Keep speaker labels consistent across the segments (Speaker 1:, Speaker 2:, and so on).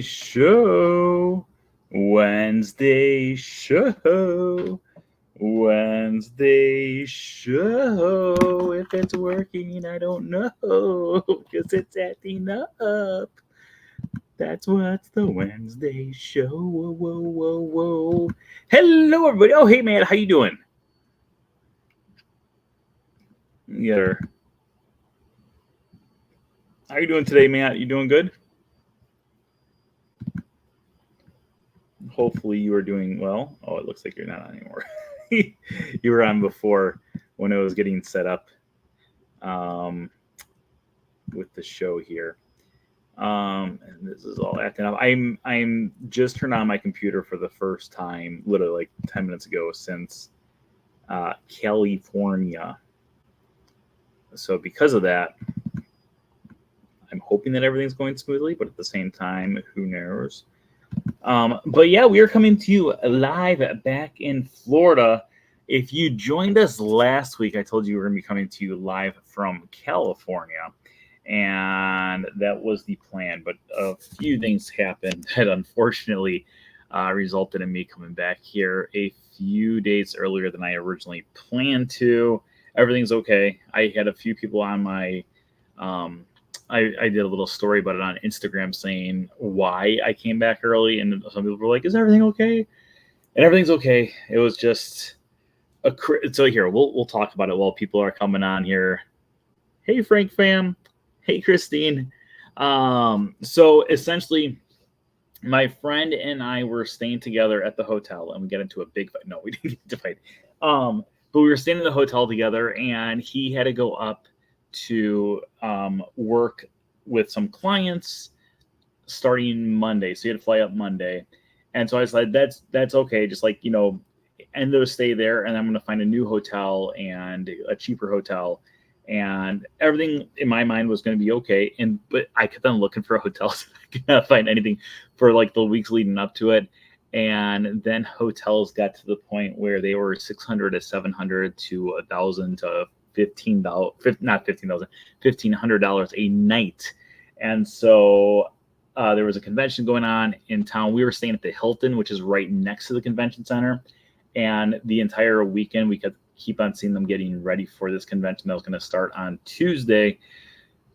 Speaker 1: Show. Wednesday show. Wednesday show. If it's working, I don't know. Because it's acting up. That's what's the Wednesday show. Whoa, whoa, whoa, whoa. Hello, everybody. Oh, hey, man. How you doing? Yeah. How you doing today, Matt? You doing good? Hopefully you are doing well. Oh, it looks like you're not on anymore. You were on before when it was getting set up um, with the show here. And this is all acting up. I'm just turned on my computer for the first time, literally like 10 minutes ago since California. So because of that, I'm hoping that everything's going smoothly, but at the same time, who knows? But yeah, we are coming to you live back in Florida. If you joined us last week, I told you we were going to be coming to you live from California, and that was the plan. But a few things happened that unfortunately resulted in me coming back here a few days earlier than I originally planned to. Everything's okay. I had a few people on my I did a little story about it on Instagram saying why I came back early, and some people were like, "Is everything okay?" And everything's okay. It was just so here we'll talk about it while people are coming on here. Hey, Frank fam. Hey, Christine. So essentially, my friend and I were staying together at the hotel, and we got into a big fight. No, we didn't get into a fight. But we were staying in the hotel together, and he had to go up to work with some clients starting Monday. So he had to fly up Monday. And so I was like, that's okay. Just like, end of stay there. And I'm going to find a new hotel and a cheaper hotel. And everything in my mind was going to be okay. But I kept on looking for hotels. I could not find anything for like the weeks leading up to it. And then hotels got to the point where they were 600 to 700 to 1,000 to $1,500 a night. And so there was a convention going on in town. We were staying at the Hilton, which is right next to the convention center. And the entire weekend, we could keep on seeing them getting ready for this convention that was going to start on Tuesday.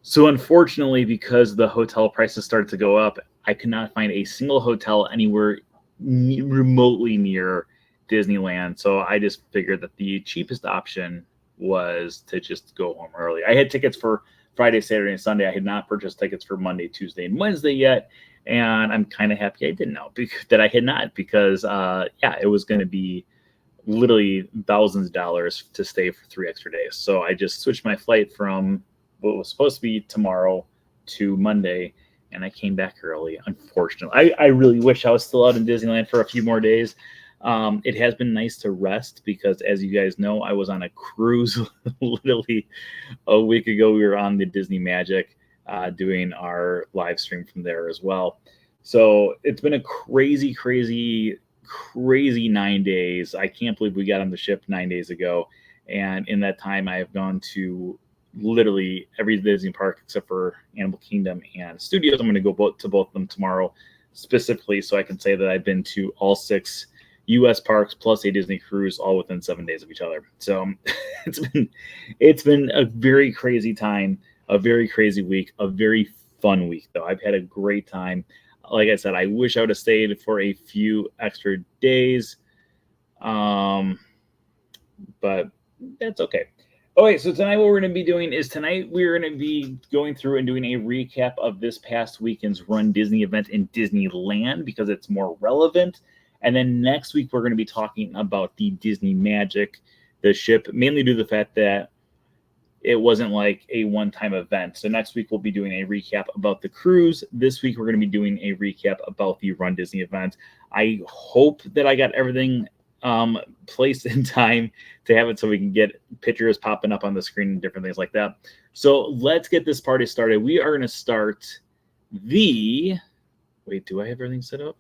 Speaker 1: So unfortunately, because the hotel prices started to go up, I could not find a single hotel anywhere remotely near Disneyland. So I just figured that the cheapest option was to just go home early. I had tickets for Friday, Saturday, and Sunday. I had not purchased tickets for Monday, Tuesday, and Wednesday yet. And I'm kind of happy I didn't know that I had not, because it was going to be literally thousands of dollars to stay for 3 extra days. So I just switched my flight from what was supposed to be tomorrow to Monday, and I came back early. Unfortunately, I really wish I was still out in Disneyland for a few more days. It has been nice to rest because, as you guys know, I was on a cruise literally a week ago. We were on the Disney Magic doing our live stream from there as well. So it's been a crazy 9 days. I can't believe we got on the ship 9 days ago. And in that time, I have gone to literally every Disney park except for Animal Kingdom and Studios. I'm going to go to both of them tomorrow specifically, so I can say that I've been to all 6 U.S. parks plus a Disney cruise, all within 7 days of each other. So it's been a very crazy time, a very crazy week, a very fun week though. I've had a great time. Like I said, I wish I would have stayed for a few extra days, but that's okay. Okay, so tonight what we're going to be doing is we're going to be going through and doing a recap of this past weekend's Run Disney event in Disneyland because it's more relevant. And then next week, we're going to be talking about the Disney Magic, the ship, mainly due to the fact that it wasn't like a one-time event. So next week, we'll be doing a recap about the cruise. This week, we're going to be doing a recap about the Run Disney event. I hope that I got everything placed in time to have it so we can get pictures popping up on the screen and different things like that. So let's get this party started. We are going to start wait, do I have everything set up?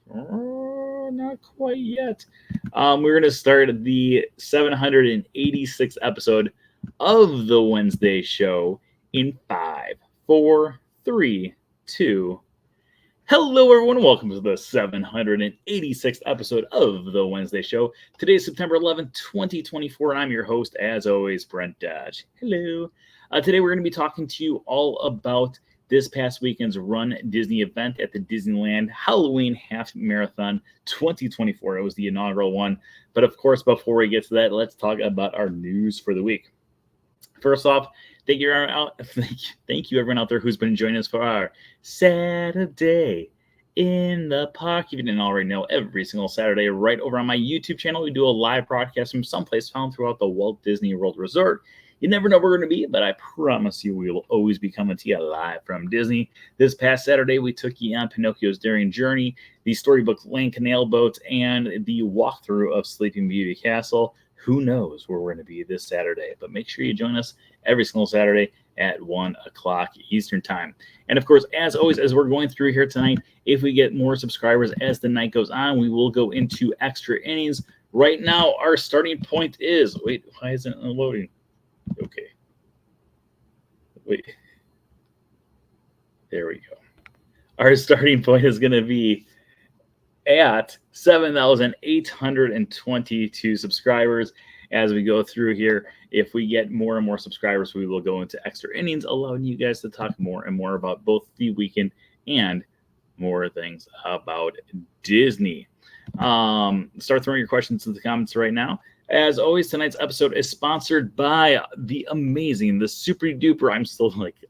Speaker 1: Not quite yet. We're going to start the 786th episode of the Wednesday show in 5, 4, 3, 2, Hello, everyone. Welcome to the 786th episode of the Wednesday Show. Today is September 11th, 2024, and I'm your host, as always, Brent Dodge. Hello. Today, we're going to be talking to you all about this past weekend's Run Disney event at the Disneyland Halloween Half Marathon 2024. It was the inaugural one. But of course, before we get to that, let's talk about our news for the week. First off, thank you everyone out there who's been joining us for our Saturday in the Park. If you didn't already know, every single Saturday right over on my YouTube channel, we do a live broadcast from someplace found throughout the Walt Disney World Resort. You never know where we're going to be, but I promise you we will always be coming to you live from Disney. This past Saturday, we took you on Pinocchio's Daring Journey, the Storybook Lane Canal Boat, and the walkthrough of Sleeping Beauty Castle. Who knows where we're going to be this Saturday, but make sure you join us every single Saturday at 1 o'clock Eastern Time. And of course, as always, as we're going through here tonight, if we get more subscribers as the night goes on, we will go into extra innings. Right now, our starting point is, wait, why isn't it loading? Okay. Wait. There we go. Our starting point is going to be at 7,822 subscribers. As we go through here, if we get more and more subscribers, we will go into extra innings, allowing you guys to talk more and more about both the weekend and more things about Disney. Start throwing your questions in the comments right now. As always, tonight's episode is sponsored by the amazing, the super duper,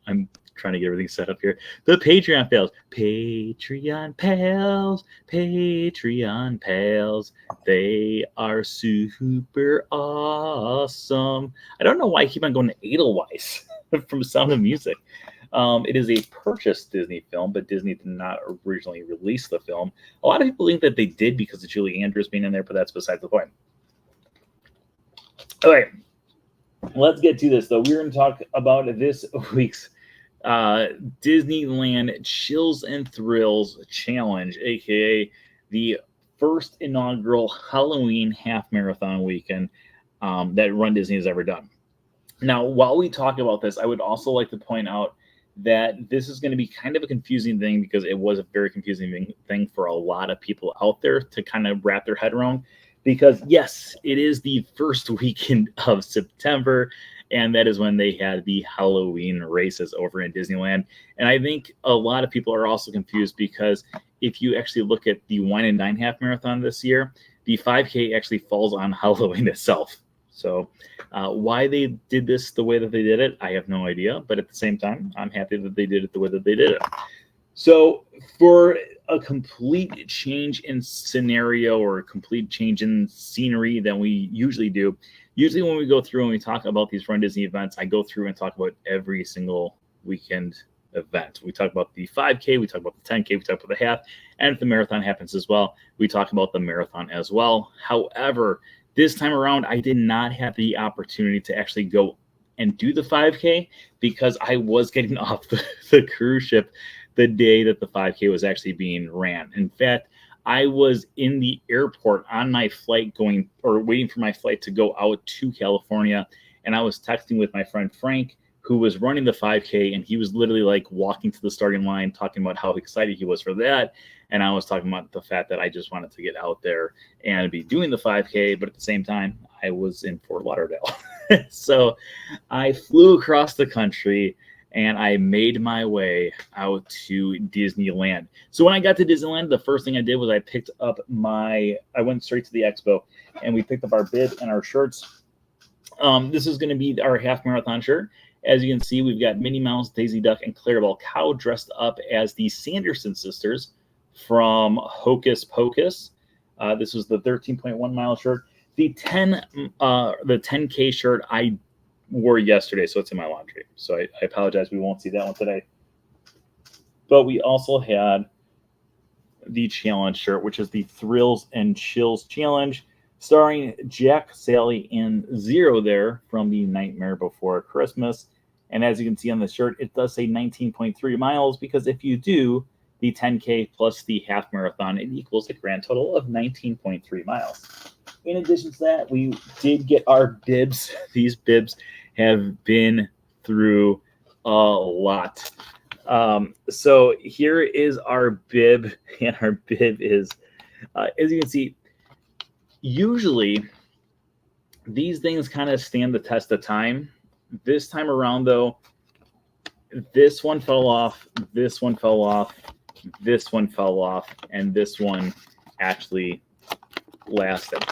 Speaker 1: I'm trying to get everything set up here, the Patreon pals. Patreon pals. They are super awesome. I don't know why I keep on going to Edelweiss from Sound of Music. It is a purchased Disney film, but Disney did not originally release the film. A lot of people think that they did because of Julie Andrews being in there, but that's besides the point. Okay, let's get to this, though. We're going to talk about this week's Disneyland Chills and Thrills Challenge, aka the first inaugural Halloween half marathon weekend that Run Disney has ever done. Now, while we talk about this, I would also like to point out that this is going to be kind of a confusing thing because it was a very confusing thing for a lot of people out there to kind of wrap their head around. Because yes, it is the first weekend of September, and that is when they had the Halloween races over in Disneyland. And I think a lot of people are also confused because if you actually look at the Wine and Dine Half Marathon this year, the 5K actually falls on Halloween itself. So why they did this the way that they did it, I have no idea. But at the same time, I'm happy that they did it the way that they did it. So for a complete change in scenario or a complete change in scenery than we usually do, usually when we go through and we talk about these Run Disney events, I go through and talk about every single weekend event. We talk about the 5K, we talk about the 10K, we talk about the half, and if the marathon happens as well, we talk about the marathon as well. However, this time around, I did not have the opportunity to actually go and do the 5K because I was getting off the cruise ship the day that the 5K was actually being ran. In fact, I was in the airport on my flight waiting for my flight to go out to California. And I was texting with my friend Frank, who was running the 5K. And he was literally like walking to the starting line, talking about how excited he was for that. And I was talking about the fact that I just wanted to get out there and be doing the 5K. But at the same time, I was in Fort Lauderdale. So I flew across the country and I made my way out to Disneyland. So when I got to Disneyland, the first thing I did was I went straight to the expo and we picked up our bib and our shirts. This is going to be our half marathon shirt. As you can see, we've got Minnie Mouse, Daisy Duck, and Clarabelle Cow dressed up as the Sanderson sisters from Hocus Pocus. This was the 13.1 mile shirt. The 10K shirt I wore yesterday, so it's in my laundry. So I apologize, we won't see that one today. But we also had the challenge shirt, which is the Thrills and Chills Challenge, starring Jack, Sally, and Zero there from the Nightmare Before Christmas. And as you can see on the shirt, it does say 19.3 miles because if you do the 10K plus the half marathon, it equals a grand total of 19.3 miles. In addition to that, we did get our bibs. These bibs have been through a lot. So here is our bib, and our bib is, as you can see, usually these things kind of stand the test of time. This time around, though, this one fell off, this one fell off, this one fell off, and this one actually lasted.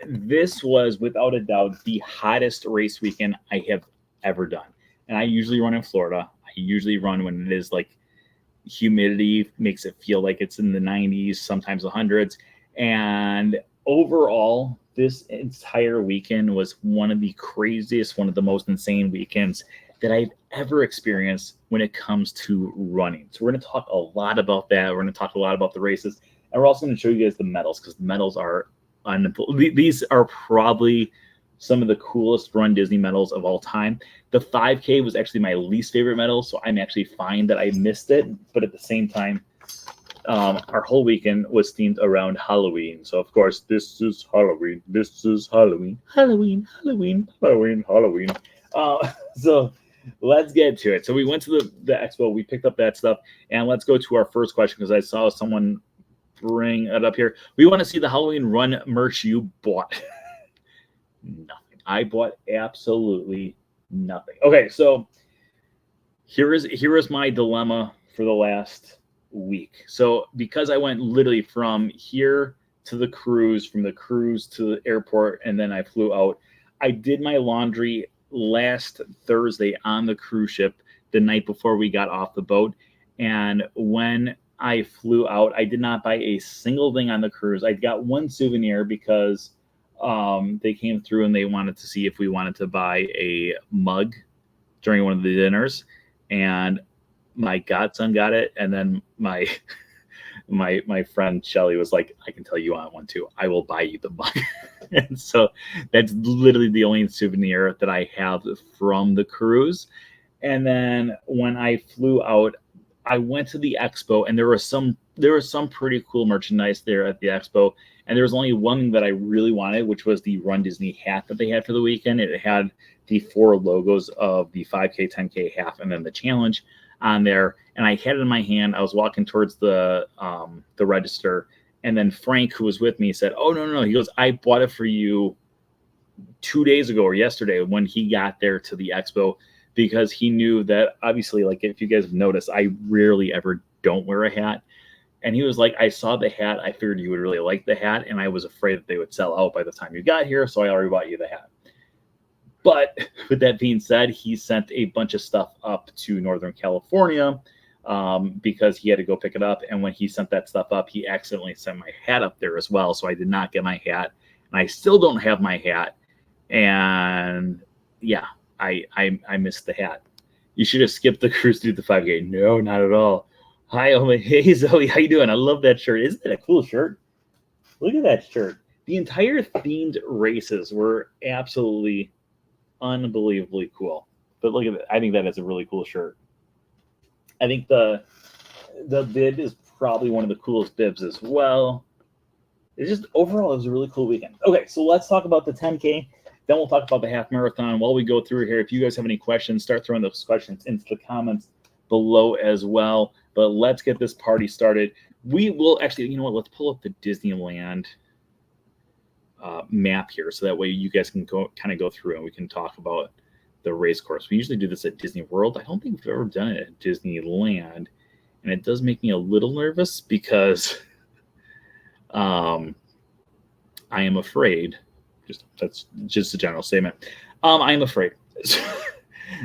Speaker 1: This was without a doubt the hottest race weekend I have ever done. And I usually run in Florida. I usually run when it is like humidity makes it feel like it's in the 90s, sometimes the hundreds. And overall, this entire weekend was one of the craziest, one of the most insane weekends that I've ever experienced when it comes to running. So we're going to talk a lot about that. We're going to talk a lot about the races. And we're also going to show you guys the medals, because the medals are unbelievable. These are probably some of the coolest Run Disney medals of all time. The 5K was actually my least favorite medal, so I'm actually fine that I missed it. But at the same time, our whole weekend was themed around Halloween. So, of course, this is Halloween. This is Halloween. Halloween, Halloween, Halloween, Halloween. So let's get to it. So we went to the expo. We picked up that stuff. And let's go to our first question, because I saw someone bring it up here. We want to see the Halloween Run merch you bought. Nothing. I bought absolutely nothing. Okay, so here is my dilemma for the last week. So because I went literally from here to the cruise, from the cruise to the airport, and then I flew out, I did my laundry last Thursday on the cruise ship, the night before we got off the boat. And when I flew out, I did not buy a single thing on the cruise. I got one souvenir because they came through and they wanted to see if we wanted to buy a mug during one of the dinners, and my godson got it, and then my friend Shelly was like, I can tell you want one too. I will buy you the mug. And so that's literally the only souvenir that I have from the cruise. And then when I flew out, I went to the expo, and there was some pretty cool merchandise there at the expo. And there was only one thing that I really wanted, which was the Run Disney hat that they had for the weekend. It had the 4 logos of the 5K, 10K, half, and then the challenge on there. And I had it in my hand. I was walking towards the register, and then Frank, who was with me, said, "Oh, no." He goes, "I bought it for you 2 days ago or yesterday," when he got there to the expo, because he knew that, obviously, like, if you guys have noticed, I rarely ever don't wear a hat. And he was like, "I saw the hat. I figured you would really like the hat. And I was afraid that they would sell out by the time you got here. So I already bought you the hat." But with that being said, he sent a bunch of stuff up to Northern California because he had to go pick it up. And when he sent that stuff up, he accidentally sent my hat up there as well. So I did not get my hat. And I still don't have my hat. And yeah, I missed the hat. You should have skipped the cruise to the 5K. No, not at all. Hi, Oma. Hey, Zoe. How you doing? I love that shirt. Isn't it a cool shirt? Look at that shirt. The entire themed races were absolutely unbelievably cool. But look at it. I think that is a really cool shirt. I think the bib is probably one of the coolest bibs as well. It's just, overall, it was a really cool weekend. Okay, so let's talk about the 10K. Then we'll talk about the half marathon. While we go through here, if you guys have any questions, start throwing those questions into the comments below as well. But let's get this party started. We will actually, you know what, let's pull up the Disneyland map here, so that way you guys can kind of go through and we can talk about the race course. We usually do this at Disney World. I don't think we've ever done it at Disneyland, and it does make me a little nervous because I am afraid. That's just a general statement. I am afraid.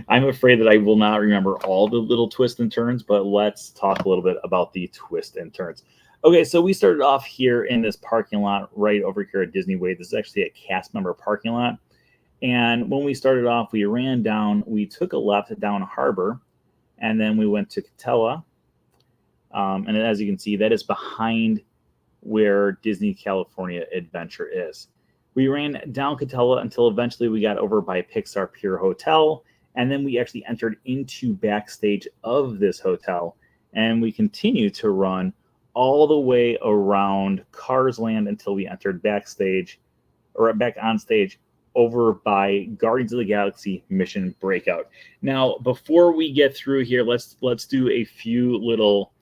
Speaker 1: I'm afraid that I will not remember all the little twists and turns, but let's talk a little bit about the twists and turns. Okay, so we started off here in this parking lot right over here at Disney Way. This is actually a cast member parking lot. And when we started off, we ran down, we took a left down Harbor, and then we went to Catella. And as you can see, that is behind where Disney California Adventure is. We ran down Catella until eventually we got over by Pixar Pier Hotel. And then we actually entered into backstage of this hotel. And we continued to run all the way around Cars Land until we entered backstage, or back on stage over by Guardians of the Galaxy Mission Breakout. Now, before we get through here, let's do a few little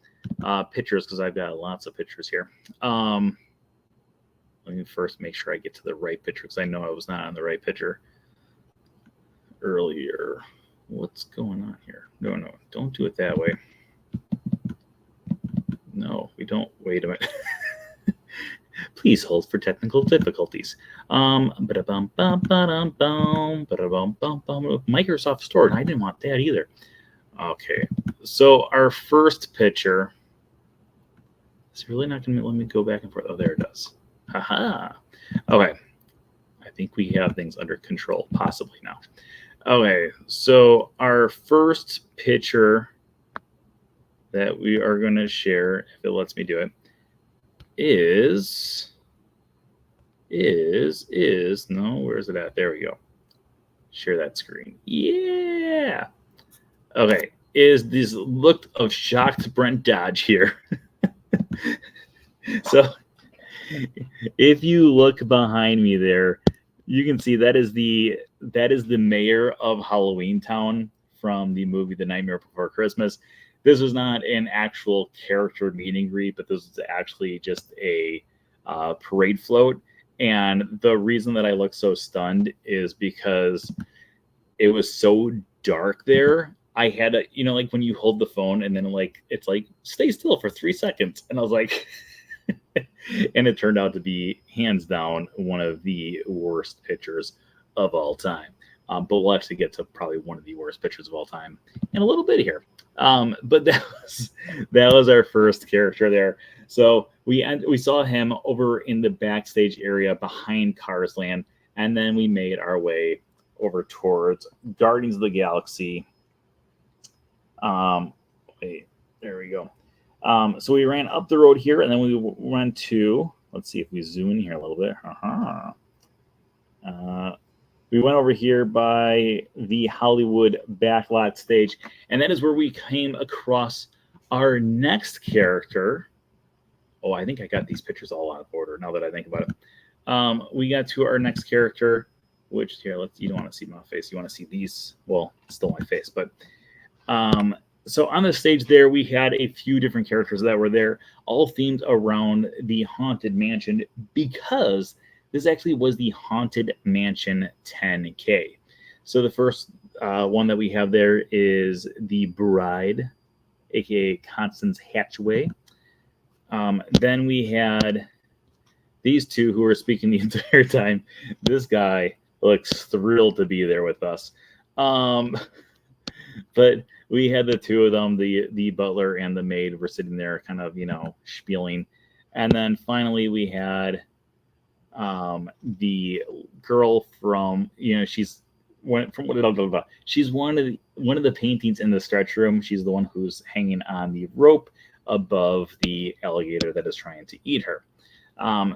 Speaker 1: pictures because I've got lots of pictures here. Let me first make sure I get to the right picture because I know I was not on the right picture earlier. What's going on here? No, don't do it that way. No, we don't. Wait a minute. Please hold for technical difficulties. Microsoft Store, and I didn't want that either. Okay, so our first picture. It's really not going to let me go back and forth. Oh, there it does. Haha. Okay, I think we have things under control, possibly now. Okay, so our first picture that we are going to share, if it lets me do it, is no, where is it at? There we go. Share that screen. Yeah. Okay, is this look of shocked Brent Dodge here. So if you look behind me there, you can see that is the mayor of Halloween Town from the movie The Nightmare Before Christmas. This was not an actual character meet and greet, but this was actually just a parade float. And the reason that I look so stunned is because it was so dark there. I had a, like when you hold the phone and then it's like, stay still for 3 seconds. And I was like, and it turned out to be hands down one of the worst pictures of all time. But we'll actually get to probably one of the worst pictures of all time in a little bit here. But that was our first character there. So we saw him over in the backstage area behind Cars Land, and then we made our way over towards Guardians of the Galaxy. Wait, there we go. So we ran up the road here, and then we went to, let's see if we zoom in here a little bit. We went over here by the Hollywood backlot stage, and that is where we came across our next character. Oh, I think I got these pictures all out of order now that I think about it. We got to our next character, which here, you don't want to see my face. You want to see these. Well, still my face, but so on the stage there, we had a few different characters that were there, all themed around the Haunted Mansion, because this actually was the Haunted Mansion 10K. So the first one that we have there is the Bride, aka Constance Hatchaway. Then we had these two who were speaking the entire time. This guy looks thrilled to be there with us. But we had the two of them, the butler and the maid were sitting there kind of, spieling. And then finally we had the girl from, she's one of the paintings in the stretch room. She's the one who's hanging on the rope above the alligator that is trying to eat her.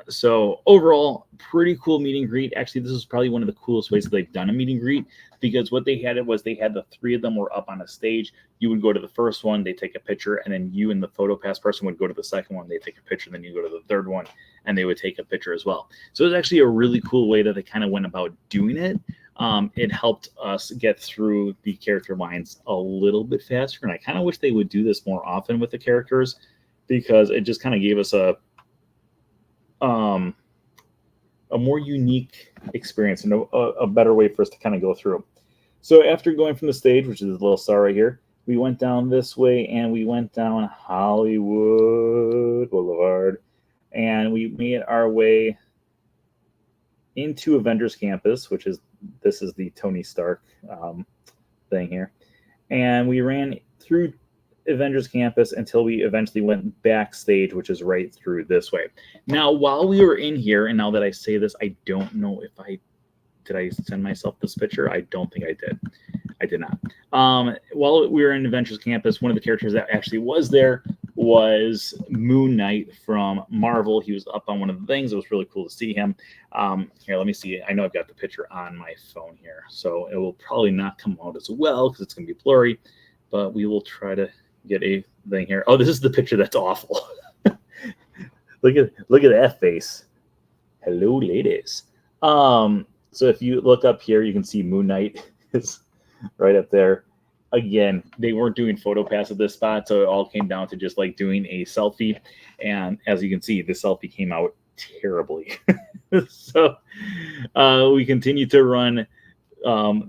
Speaker 1: So overall, pretty cool meet and greet. Actually, this is probably one of the coolest ways that they've done a meet and greet, because what they had the three of them were up on a stage. You would go to the first one, they take a picture, and then you and the PhotoPass person would go to the second one, they take a picture, and then you go to the third one, and they would take a picture as well. So it was actually a really cool way that they kind of went about doing it. It helped us get through the character lines a little bit faster, and I kind of wish they would do this more often with the characters, because it just kind of gave us a more unique experience and a better way for us to kind of go through. So after going from the stage, which is the little star right here, we went down this way and we went down Hollywood Boulevard, and we made our way into Avengers Campus, this is the Tony Stark thing here. And we ran through Avengers Campus until we eventually went backstage, which is right through this way. Now, while we were in here, and now that I say this, I don't know if did I send myself this picture? I don't think I did. I did not. While we were in Avengers Campus, one of the characters that actually was there was Moon Knight from Marvel. He was up on one of the things. It was really cool to see him. Here, let me see. I know I've got the picture on my phone here, so it will probably not come out as well because it's going to be blurry, but we will try to get a thing here. Oh, this is the picture that's awful. Look at that face. Hello, ladies. So if you look up here, you can see Moon Knight is right up there. Again, they weren't doing photo pass at this spot, so it all came down to just like doing a selfie. And as you can see, the selfie came out terribly. So we continued to run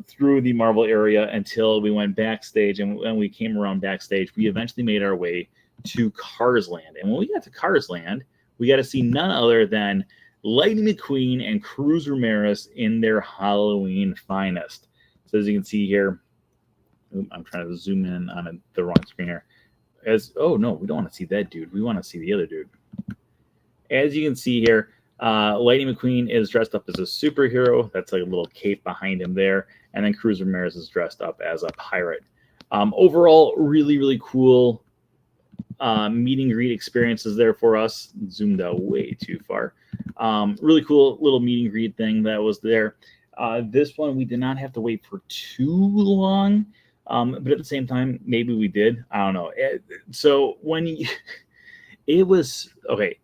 Speaker 1: through the Marvel area until we went backstage. And when we came around backstage, we eventually made our way to Cars Land. And when we got to Cars Land, we got to see none other than Lightning McQueen and Cruz Ramirez in their Halloween finest. So as you can see here, I'm trying to zoom in on the wrong screen here. Oh no, we don't want to see that dude. We want to see the other dude. As you can see here, Lightning McQueen is dressed up as a superhero. That's like a little cape behind him there. And then Cruz Ramirez is dressed up as a pirate. Overall, really, really cool meet and greet experiences there for us. Zoomed out way too far. Really cool little meet and greet thing that was there. This one, we did not have to wait for too long. But at the same time, maybe we did. I don't know. So it was, okay,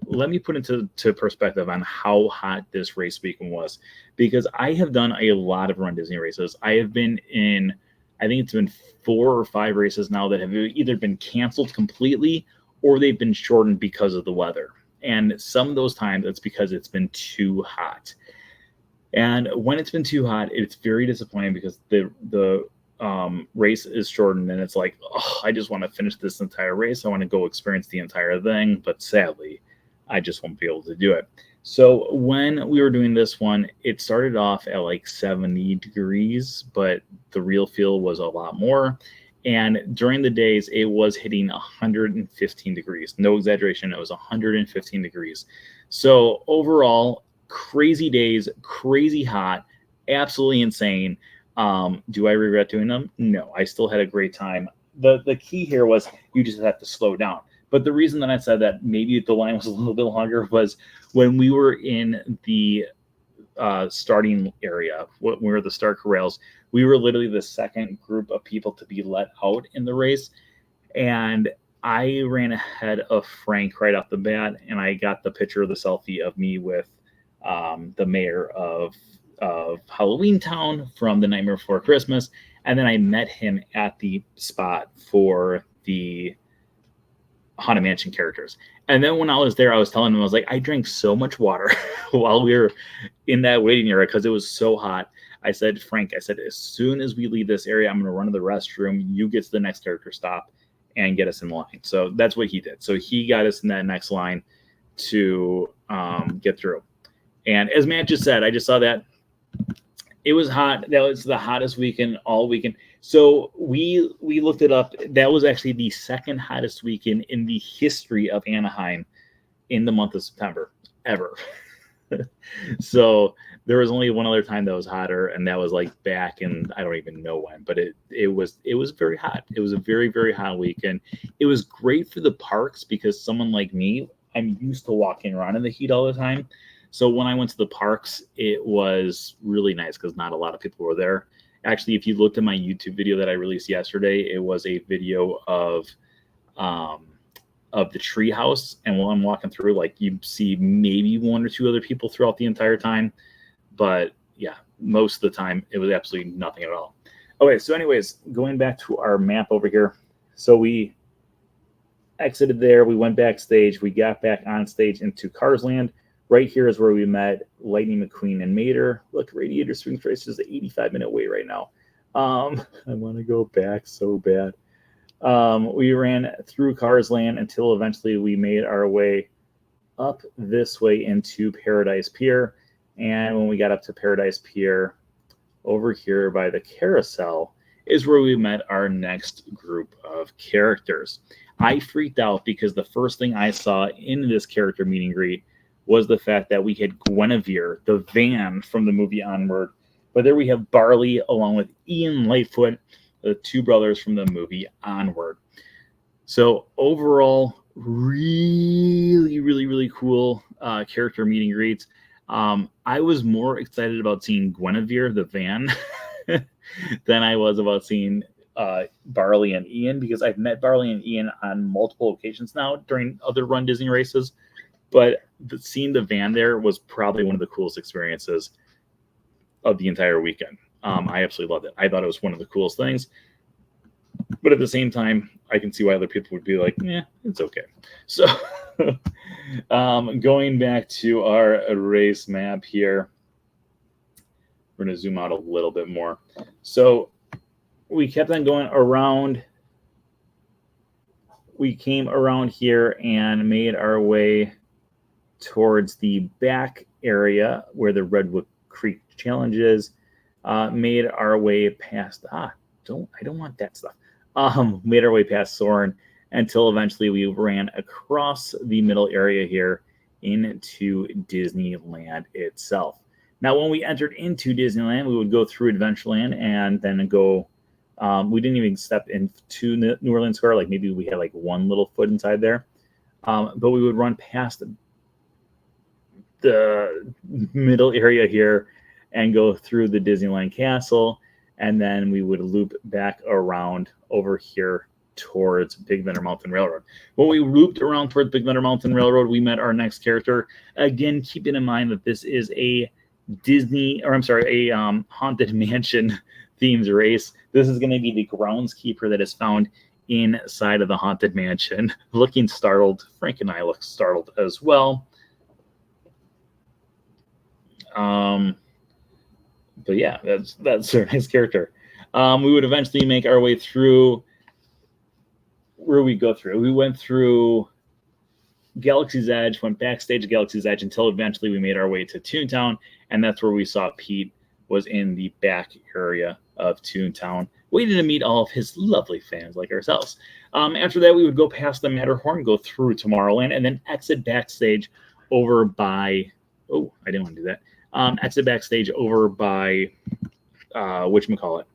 Speaker 1: let me put into perspective on how hot this race weekend was, because I have done a lot of Run Disney races. I have been in, I think it's been 4 or 5 races now that have either been canceled completely or they've been shortened because of the weather. And some of those times it's because it's been too hot. And when it's been too hot, it's very disappointing because the race is shortened and it's like, oh, I just want to finish this entire race. I want to go experience the entire thing. But sadly, I just won't be able to do it. So when we were doing this one, it started off at like 70 degrees, but the real feel was a lot more. And during the days, it was hitting 115 degrees. No exaggeration, it was 115 degrees. So overall, crazy days, crazy hot, absolutely insane. Do I regret doing them? No, I still had a great time. The key here was you just have to slow down. But the reason that I said that maybe the line was a little bit longer was when we were in the starting area, when we were at the start corrals, we were literally the second group of people to be let out in the race. And I ran ahead of Frank right off the bat, and I got the picture of the selfie of me with the mayor of Halloween Town from The Nightmare Before Christmas. And then I met him at the spot for the Haunted Mansion characters. And then when I was there, I was telling him, I was like, I drank so much water while we were in that waiting area because it was so hot. I said, Frank, I said, as soon as we leave this area, I'm going to run to the restroom. You get to the next character stop and get us in line. So that's what he did. So he got us in that next line to get through. And as Matt just said, I just saw that it was hot. That was the hottest weekend all weekend. So we looked it up. That was actually the second hottest weekend in the history of Anaheim in the month of September ever. So there was only one other time that was hotter, and that was like back in, I don't even know when, but it was very hot. It was a very, very hot weekend. It was great for the parks because someone like me, I'm used to walking around in the heat all the time. So when I went to the parks, it was really nice because not a lot of people were there. Actually, if you looked at my YouTube video that I released yesterday, it was a video of the tree house. And while I'm walking through, like you see maybe 1 or 2 other people throughout the entire time. But yeah, most of the time it was absolutely nothing at all. Okay, so anyways, going back to our map over here. So we exited there. We went backstage. We got back on stage into Cars Land. Right here is where we met Lightning McQueen and Mater. Look, Radiator Springs Race is an 85-minute wait right now. I want to go back so bad. We ran through Cars Land until eventually we made our way up this way into Paradise Pier. And when we got up to Paradise Pier, over here by the carousel is where we met our next group of characters. I freaked out because the first thing I saw in this character meet and greet was the fact that we had Guinevere, the van from the movie Onward. But there we have Barley along with Ian Lightfoot, the 2 brothers from the movie Onward. So overall, really, really, really cool character meet and greets. I was more excited about seeing Guinevere, the van, than I was about seeing Barley and Ian, because I've met Barley and Ian on multiple occasions now during other Run Disney races. But seeing the van there was probably one of the coolest experiences. of the entire weekend. I absolutely loved it. I thought it was one of the coolest things. But at the same time, I can see why other people would be like, yeah, it's okay. So going back to our race map here, we're going to zoom out a little bit more. So we kept on going around. We came around here and made our way towards the back area where the Redwood Creek Challenge is. Made our way past, I don't want that stuff. Made our way past Soren until eventually we ran across the middle area here into Disneyland itself. Now, when we entered into Disneyland, we would go through Adventureland and then go. We didn't even step into New Orleans Square. Like maybe we had like one little foot inside there. But we would run past the middle area here and go through the Disneyland Castle. And then we would loop back around over here towards Big Thunder Mountain Railroad. When we looped around towards Big Thunder Mountain Railroad, we met our next character. Again, keeping in mind that this is a Haunted Mansion themed race. This is going to be the groundskeeper that is found inside of the Haunted Mansion. Looking startled. Frank and I look startled as well. But yeah, that's our nice character. We would eventually make our way through. Where we go through? We went through Galaxy's Edge, went backstage at Galaxy's Edge until eventually we made our way to Toontown, and that's where we saw Pete was in the back area of Toontown, waiting to meet all of his lovely fans like ourselves. After that, we would go past the Matterhorn, go through Tomorrowland, and then exit backstage over by. Oh, I didn't want to do that. Exit backstage over by whatchamacallit.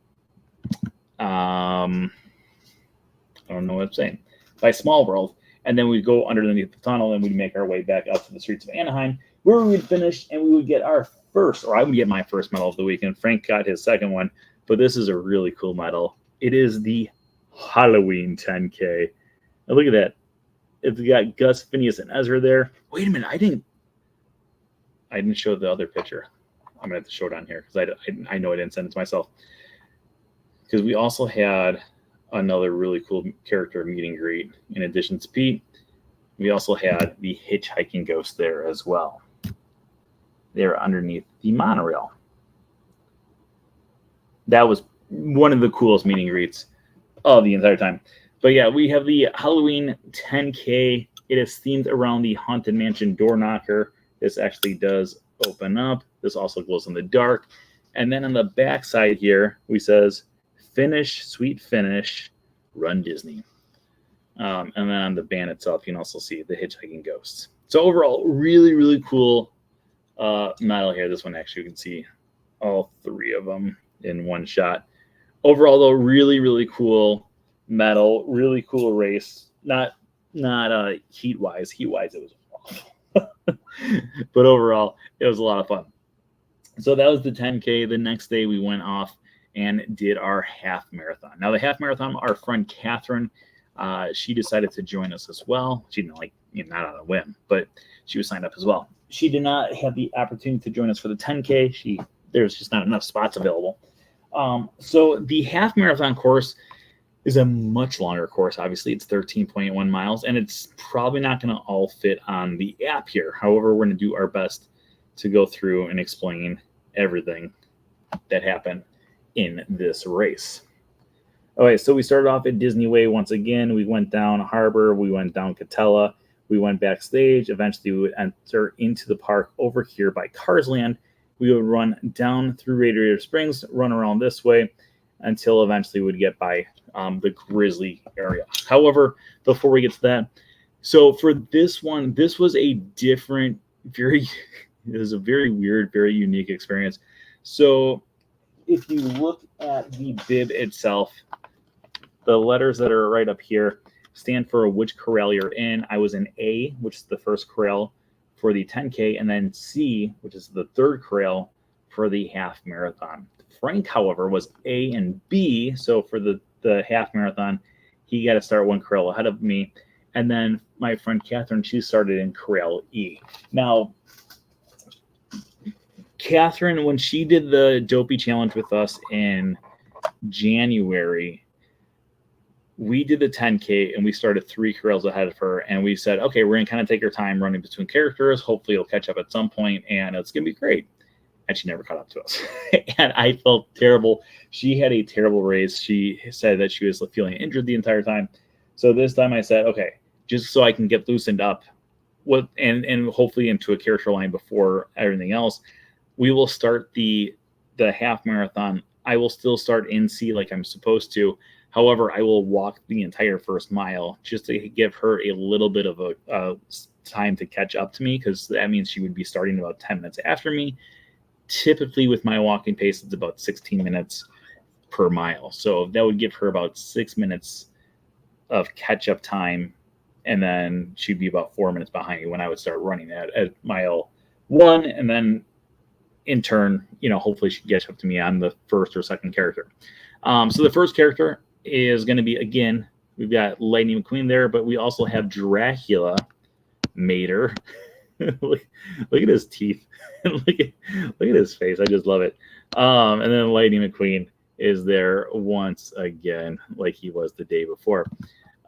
Speaker 1: I don't know what I'm saying. By Small World. And then we'd go underneath the tunnel and we'd make our way back up to the streets of Anaheim, where we would finish and we would get our first, or I would get my first medal of the weekend. Frank got his second one, but this is a really cool medal. It is the Halloween 10K. And look at that. It's got Gus, Phineas, and Ezra there. Wait a minute. I didn't show the other picture. I'm going to have to show it on here because I know I didn't send it to myself. Because we also had another really cool character meet and greet. In addition to Pete, we also had the hitchhiking ghost there as well. They're underneath the monorail. That was one of the coolest meet and greets of the entire time. But yeah, we have the Halloween 10K. It is themed around the Haunted Mansion door knocker. This actually does open up. This also glows in the dark. And then on the back side here, we says, finish, sweet finish, run Disney. And then on the band itself, you can also see the hitchhiking ghosts. So overall, really, really cool medal here. This one, actually, you can see all three of them in one shot. Overall, though, really, really cool medal. Really cool race. Not heat-wise. Heat-wise, it was awful. But overall, it was a lot of fun. So that was the 10K. The next day, we went off and did our half marathon. Now, the half marathon, our friend Catherine, she decided to join us as well. She didn't not on a whim, but she was signed up as well. She did not have the opportunity to join us for the 10K. There's just not enough spots available. So the half marathon course is a much longer course. Obviously, it's 13.1 miles, and it's probably not going to all fit on the app here. However, we're going to do our best to go through and explain everything that happened in this race. Okay, so we started off at Disney Way once again. We went down Harbor. We went down Catella. We went backstage. Eventually, we would enter into the park over here by Carsland. We would run down through Radiator Springs, run around this way until eventually we'd get by the Grizzly area. However, before we get to that, so for this one, this was a different, it was a very weird, very unique experience. So if you look at the bib itself, the letters that are right up here stand for which corral you're in. I was in A, which is the first corral for the 10K, and then C, which is the third corral for the half marathon. Frank, however, was A and B, so for the half marathon, he got to start one corral ahead of me. And then my friend Catherine, she started in corral E. Now, Catherine, when she did the Dopey Challenge with us in January, we did the 10K and we started 3 trails ahead of her. And we said, okay, we're going to kind of take our time running between characters. Hopefully it'll catch up at some point and it's going to be great. And she never caught up to us. And I felt terrible. She had a terrible race. She said that she was feeling injured the entire time. So this time I said, okay, just so I can get loosened up and hopefully into a character line before everything else, we will start the half marathon. I will still start in C like I'm supposed to. However, I will walk the entire first mile just to give her a little bit of a time to catch up to me, because that means she would be starting about 10 minutes after me. Typically with my walking pace, it's about 16 minutes per mile. So that would give her about 6 minutes of catch-up time, and then she'd be about 4 minutes behind me when I would start running at mile 1, and then in turn, hopefully she gets up to me on the first or second character. So the first character is going to be, again, we've got Lightning McQueen there, but we also have Dracula Mater. look at his teeth. look at his face. I just love it. And then Lightning McQueen is there once again, like he was the day before.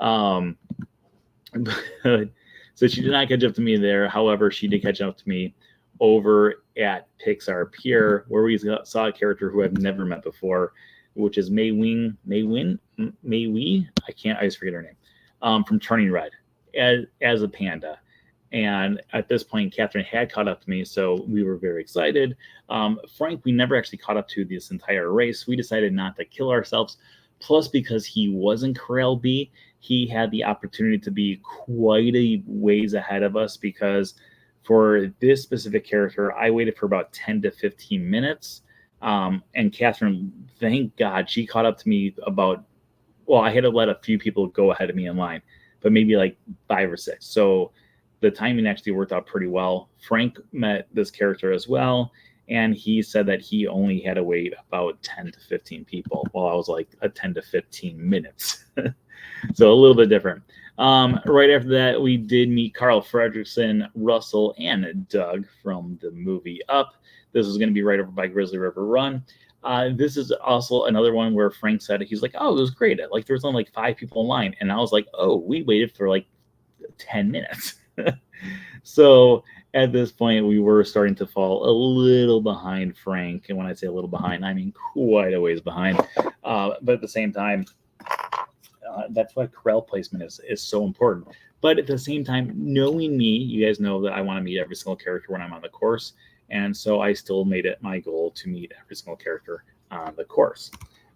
Speaker 1: So she did not catch up to me there. However, she did catch up to me over at Pixar Pier, where we saw a character who I've never met before, which is May Wee. I always forget her name. From Turning Red as a panda. And at this point, Catherine had caught up to me, so we were very excited. Frank, we never actually caught up to this entire race. We decided not to kill ourselves. Plus, because he wasn't Corral B, he had the opportunity to be quite a ways ahead of us, because for this specific character, I waited for about 10 to 15 minutes. And Catherine, thank God, she caught up to me I had to let a few people go ahead of me in line, but maybe like 5 or 6. So the timing actually worked out pretty well. Frank met this character as well, and he said that he only had to wait about 10 to 15 people, while I was like a 10 to 15 minutes. So a little bit different. Right after that, we did meet Carl Fredrickson, Russell, and Doug from the movie Up. This is going to be right over by Grizzly River Run. This is also another one where Frank said, he's like, oh, it was great. Like, there was only like 5 people in line. And I was like, oh, we waited for like 10 minutes. So at this point, we were starting to fall a little behind Frank. And when I say a little behind, I mean quite a ways behind. But at the same time, that's why corral placement is so important. But at the same time, knowing me, you guys know that I want to meet every single character when I'm on the course. And so I still made it my goal to meet every single character on the course.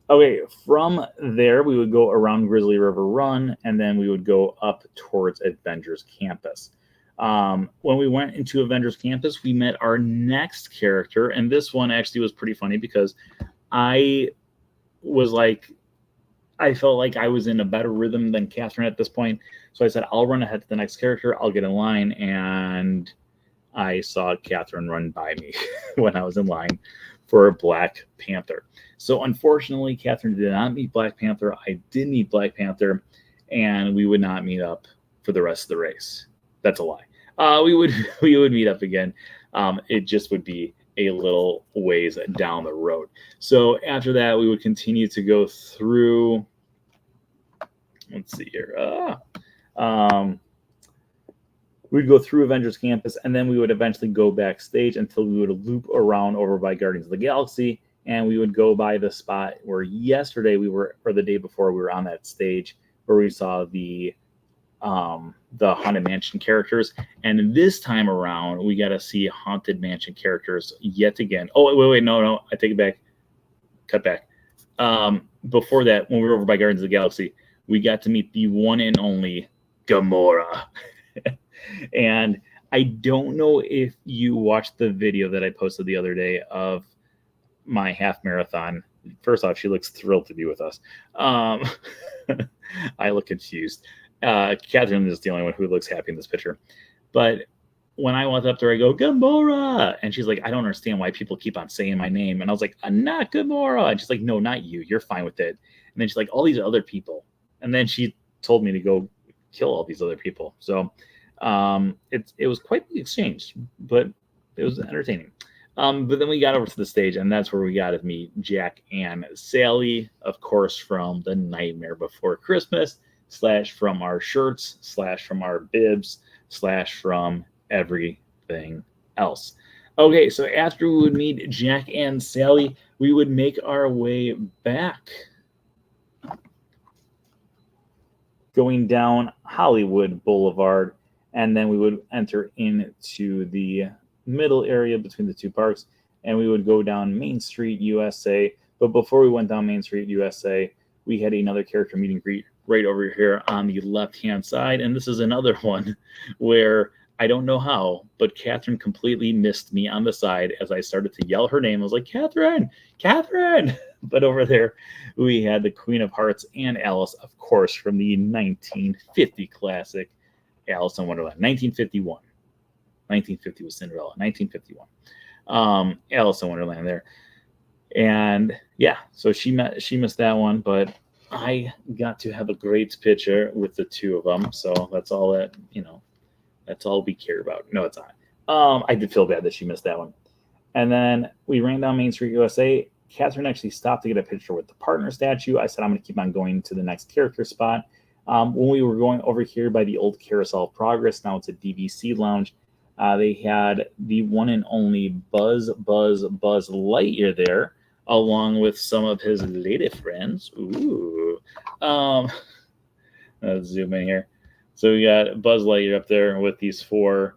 Speaker 1: Okay, from there, we would go around Grizzly River Run, and then we would go up towards Avengers Campus. When we went into Avengers Campus, we met our next character, and this one actually was pretty funny because I felt like I was in a better rhythm than Catherine at this point. So I said, I'll run ahead to the next character. I'll get in line. And I saw Catherine run by me when I was in line for Black Panther. So unfortunately, Catherine did not meet Black Panther. I did meet Black Panther, and we would not meet up for the rest of the race. That's a lie. We would meet up again. It just would be a little ways down the road. So after that, we would continue to go through, let's see here. We'd go through Avengers Campus, and then we would eventually go backstage until we would loop around over by Guardians of the Galaxy, and we would go by the spot where yesterday or the day before, we were on that stage where we saw the Haunted Mansion characters. And this time around, we got to see Haunted Mansion characters yet again. Oh, wait, no, I take it back. Cut back. Before that, when we were over by Guardians of the Galaxy, we got to meet the one and only Gamora. And I don't know if you watched the video that I posted the other day of my half marathon. First off, she looks thrilled to be with us. I look confused. Catherine is the only one who looks happy in this picture. But when I went up to her, I go, Gamora! And she's like, I don't understand why people keep on saying my name. And I was like, I'm not Gamora. And she's like, no, not you. You're fine with it. And then she's like, all these other people. And then she told me to go kill all these other people. So it was quite the exchange, but it was entertaining. But then we got over to the stage, and that's where we got to meet Jack and Sally, of course, from The Nightmare Before Christmas, / from our shirts, / from our bibs, / from everything else. Okay, so after we would meet Jack and Sally, we would make our way back, going down Hollywood Boulevard, and then we would enter into the middle area between the two parks, and we would go down Main Street USA. But before we went down Main Street USA, we had another character meet and greet right over here on the left-hand side, and this is another one where I don't know how, but Catherine completely missed me on the side as I started to yell her name. I was like, Catherine, Catherine! But over there, we had the Queen of Hearts and Alice, of course, from the 1950 classic Alice in Wonderland. 1951. 1950 was Cinderella. 1951. Alice in Wonderland there. And yeah, so she missed that one, but I got to have a great picture with the two of them. So that's all that, that's all we care about. No, it's not. I did feel bad that she missed that one. And then we ran down Main Street USA. Catherine actually stopped to get a picture with the partner statue. I said, I'm going to keep on going to the next character spot. When we were going over here by the old Carousel of Progress, now it's a DVC lounge, they had the one and only Buzz Lightyear there, along with some of his lady friends. Ooh. Let's zoom in here. So we got Buzz Lightyear up there with these 4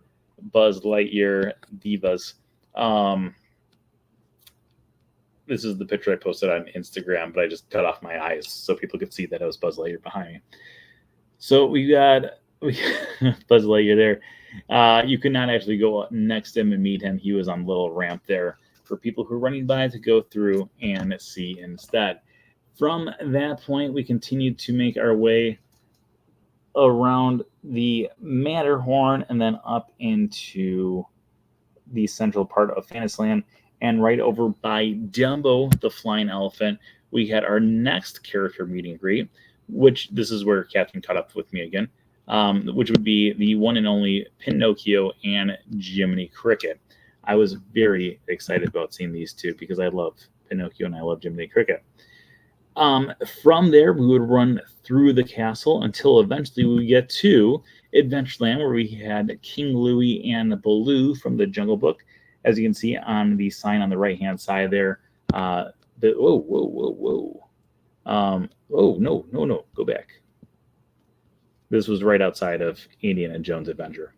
Speaker 1: Buzz Lightyear divas. This is the picture I posted on Instagram, but I just cut off my eyes so people could see that it was Buzz Lightyear behind me. So we got Buzz Lightyear there. You could not actually go next to him and meet him. He was on a little ramp there for people who are running by to go through and see instead. From that point, we continued to make our way around the Matterhorn and then up into the central part of Fantasyland. And right over by Dumbo, the flying elephant, we had our next character meet and greet, which this is where Catherine caught up with me again, which would be the one and only Pinocchio and Jiminy Cricket. I was very excited about seeing these two because I love Pinocchio and I love Jiminy Cricket. From there, we would run through the castle until eventually we get to Adventureland, where we had King Louie and Baloo from the Jungle Book. As you can see on the sign on the right-hand side there, oh, no, go back. This was right outside of Indiana Jones Adventure.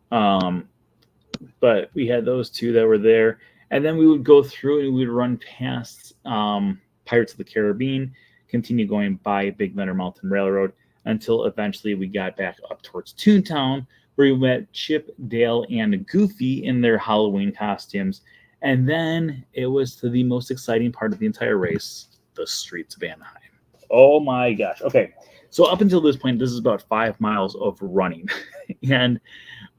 Speaker 1: But we had those two that were there. And then we would go through and we would run past Pirates of the Caribbean, continue going by Big Thunder Mountain Railroad until eventually we got back up towards Toontown, where we met Chip, Dale, and Goofy in their Halloween costumes. And then it was to the most exciting part of the entire race, the streets of Anaheim. Oh my gosh. Okay. So up until this point, this is about 5 miles of running. And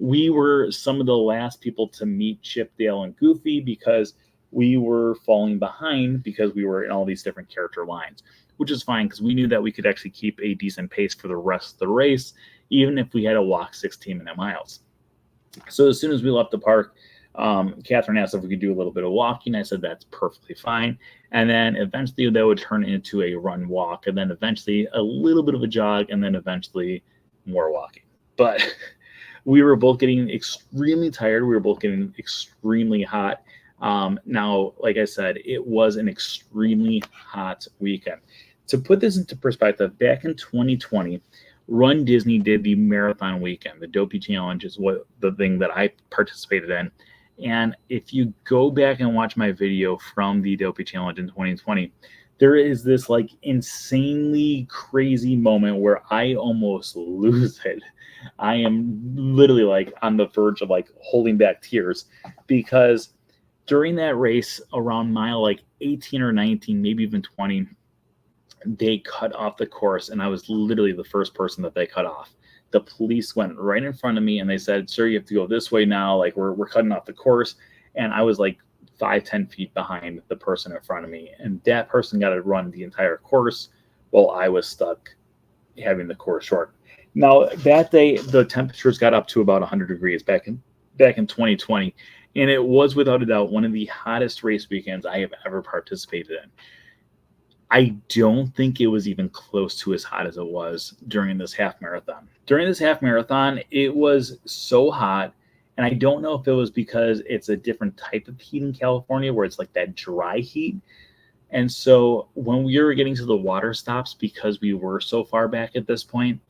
Speaker 1: we were some of the last people to meet Chip, Dale, and Goofy because we were falling behind because we were in all these different character lines, which is fine because we knew that we could actually keep a decent pace for the rest of the race, even if we had to walk 16-minute miles. So as soon as we left the park, Catherine asked if we could do a little bit of walking. I said that's perfectly fine. And then eventually that would turn into a run walk, and then eventually a little bit of a jog, and then eventually more walking. But we were both getting extremely tired. We were both getting extremely hot. Now, like I said, it was an extremely hot weekend. To put this into perspective, back in 2020, Run Disney did the marathon weekend. The Dopey Challenge is what the thing that I participated in. And if you go back and watch my video from the Dopey Challenge in 2020, there is this like insanely crazy moment where I almost lose it. I am literally like on the verge of like holding back tears because during that race around mile like 18 or 19, maybe even 20, they cut off the course, and I was literally the first person that they cut off. The police went right in front of me, and they said, "Sir, you have to go this way now. Like we're cutting off the course." And I was like 5-10 feet behind the person in front of me, and that person got to run the entire course while I was stuck having the course short. Now that day, the temperatures got up to about 100 degrees back in back in 2020. And it was without a doubt one of the hottest race weekends I have ever participated in. I don't think it was even close to as hot as it was during this half marathon. During this half marathon, it was so hot. And I don't know if it was because it's a different type of heat in California where it's like that dry heat. And so when we were getting to the water stops, because we were so far back at this point,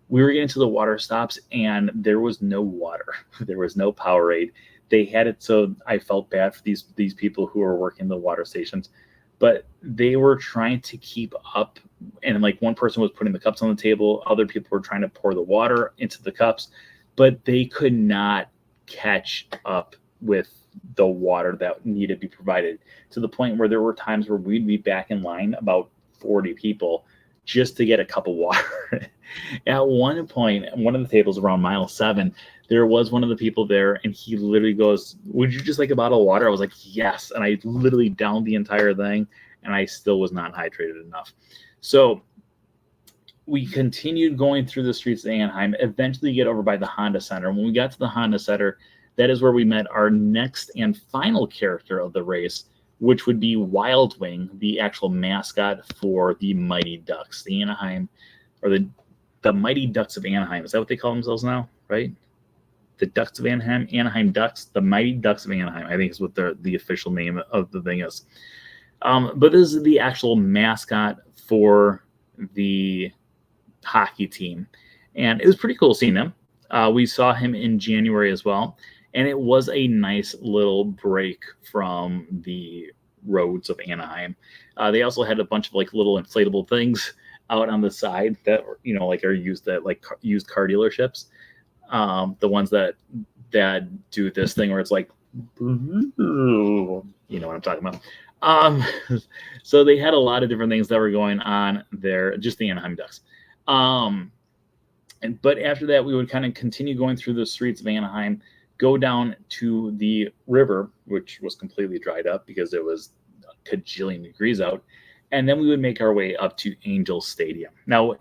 Speaker 1: we were getting to the water stops and there was no water. There was no Powerade. They had it so I felt bad for these people who were working the water stations, but they were trying to keep up. And like one person was putting the cups on the table, other people were trying to pour the water into the cups, but they could not catch up with the water that needed to be provided, to the point where there were times where we'd be back in line about 40 people just to get a cup of water. At one point, one of the tables around mile 7, there was one of the people there, and he literally goes, "Would you just like a bottle of water?" I was like, "Yes." And I literally downed the entire thing, and I still was not hydrated enough. So we continued going through the streets of Anaheim, eventually get over by the Honda Center. When we got to the Honda Center, that is where we met our next and final character of the race, which would be Wild Wing, the actual mascot for the Mighty Ducks, the Anaheim, or the Mighty Ducks of Anaheim. Is that what they call themselves now, right? The Ducks of Anaheim, Anaheim Ducks, the Mighty Ducks of Anaheim, I think is what the official name of the thing is. But this is the actual mascot for the hockey team. And it was pretty cool seeing him. We saw him in January as well. And it was a nice little break from the roads of Anaheim. They also had a bunch of like little inflatable things out on the side that, you know, like are used at like used car dealerships. The ones that do this thing where it's like, you know what I'm talking about. So they had a lot of different things that were going on there, just the Anaheim Ducks. But after that, we would kind of continue going through the streets of Anaheim, go down to the river, which was completely dried up because it was a cajillion degrees out. And then we would make our way up to Angel Stadium. Now,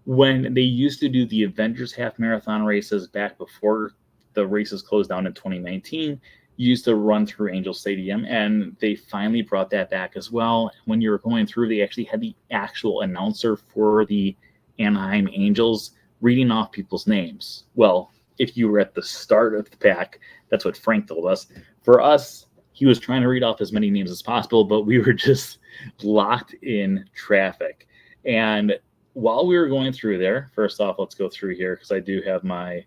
Speaker 1: when they used to do the Avengers half marathon races back before the races closed down in 2019, you used to run through Angel Stadium, and they finally brought that back as well. When you were going through, they actually had the actual announcer for the Anaheim Angels reading off people's names. Well, if you were at the start of the pack, that's what Frank told us. For us, he was trying to read off as many names as possible, but we were just locked in traffic. And while we were going through there, first off, let's go through here because I do have my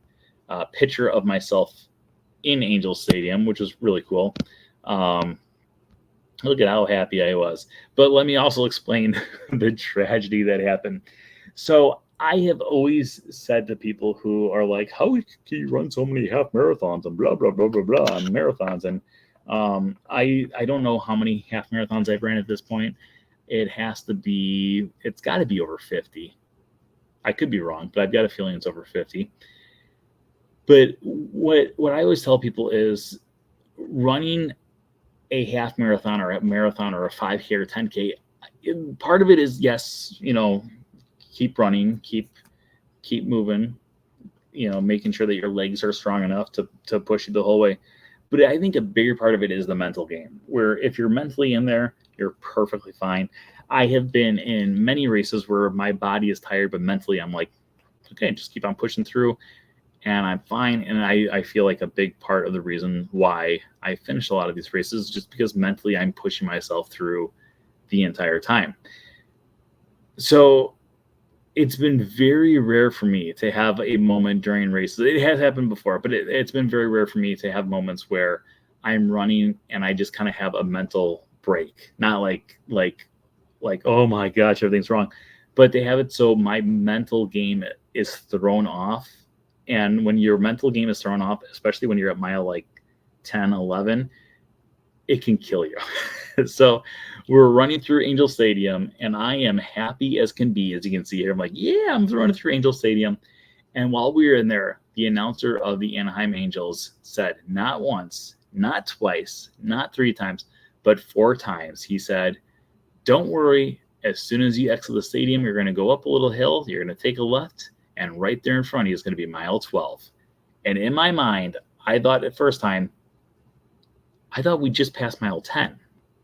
Speaker 1: picture of myself in Angel Stadium, which was really cool. Look at how happy I was. But let me also explain the tragedy that happened. So I have always said to people who are like, how can you run so many half marathons and blah, blah, blah, blah, blah, and marathons? And I don't know how many half marathons I've ran at this point. It's got to be over 50. I could be wrong, but I've got a feeling it's over 50. But what I always tell people is running a half marathon or a marathon or a 5K or 10K, part of it is, yes, you know, keep running, keep moving, you know, making sure that your legs are strong enough to push you the whole way. But I think a bigger part of it is the mental game, where if you're mentally in there, you're perfectly fine. I have been in many races where my body is tired, but mentally I'm like, okay, just keep on pushing through and I'm fine. And I feel like a big part of the reason why I finish a lot of these races is just because mentally I'm pushing myself through the entire time. So it's been very rare for me to have a moment during races. It has happened before, but it's been very rare for me to have moments where I'm running and I just kind of have a mental break. Not like, oh my gosh, everything's wrong. But they have it so my mental game is thrown off. And when your mental game is thrown off, especially when you're at mile like 10, 11, it can kill you. So we're running through Angel Stadium, and I am happy as can be, as you can see here. I'm like, yeah, I'm running through Angel Stadium. And while we were in there, the announcer of the Anaheim Angels said, not once, not twice, not 3 times, but 4 times. He said, don't worry. As soon as you exit the stadium, you're going to go up a little hill. You're going to take a left, and right there in front of you is going to be mile 12. And in my mind, I thought at first time, I thought we just passed mile 10,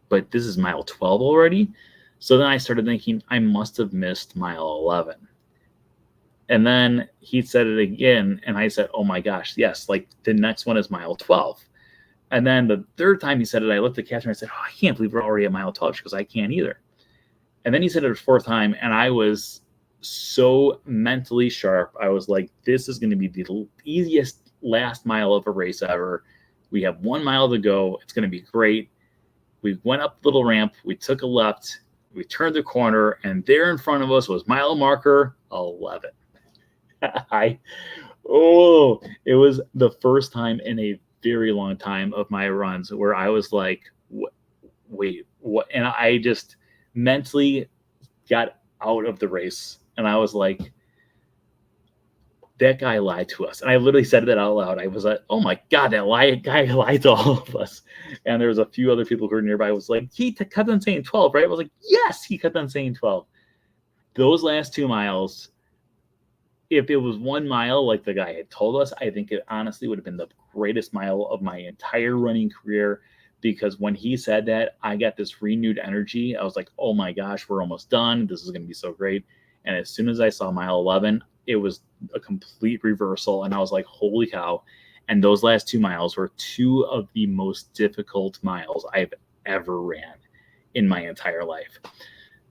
Speaker 1: but this is mile 12 already. So then I started thinking I must have missed mile 11. And then he said it again, and I said, oh my gosh, yes, like the next one is mile 12. And then the third time he said it, I looked at Catherine and I said, oh, I can't believe we're already at mile 12. She goes, I can't either. And then he said it a fourth time, and I was so mentally sharp. I was like, this is going to be the easiest last mile of a race ever. We have 1 mile to go. It's going to be great. We went up the little ramp. We took a left. We turned the corner, and there in front of us was mile marker 11. It was the first time in a very long time of my runs where I was like, wait, what? And I just mentally got out of the race, and I was like, that guy lied to us. And I literally said that out loud. I was like, oh my God, that guy lied to all of us. And there was a few other people who were nearby. I was like, he kept on saying 12, right? I was like, yes, he kept on saying 12. Those last 2 miles, if it was 1 mile like the guy had told us, I think it honestly would have been the greatest mile of my entire running career, because when he said that, I got this renewed energy. I was like, oh my gosh, we're almost done. This is going to be so great. And as soon as I saw mile 11, it was a complete reversal. And I was like, holy cow. And those last 2 miles were 2 of the most difficult miles I've ever ran in my entire life.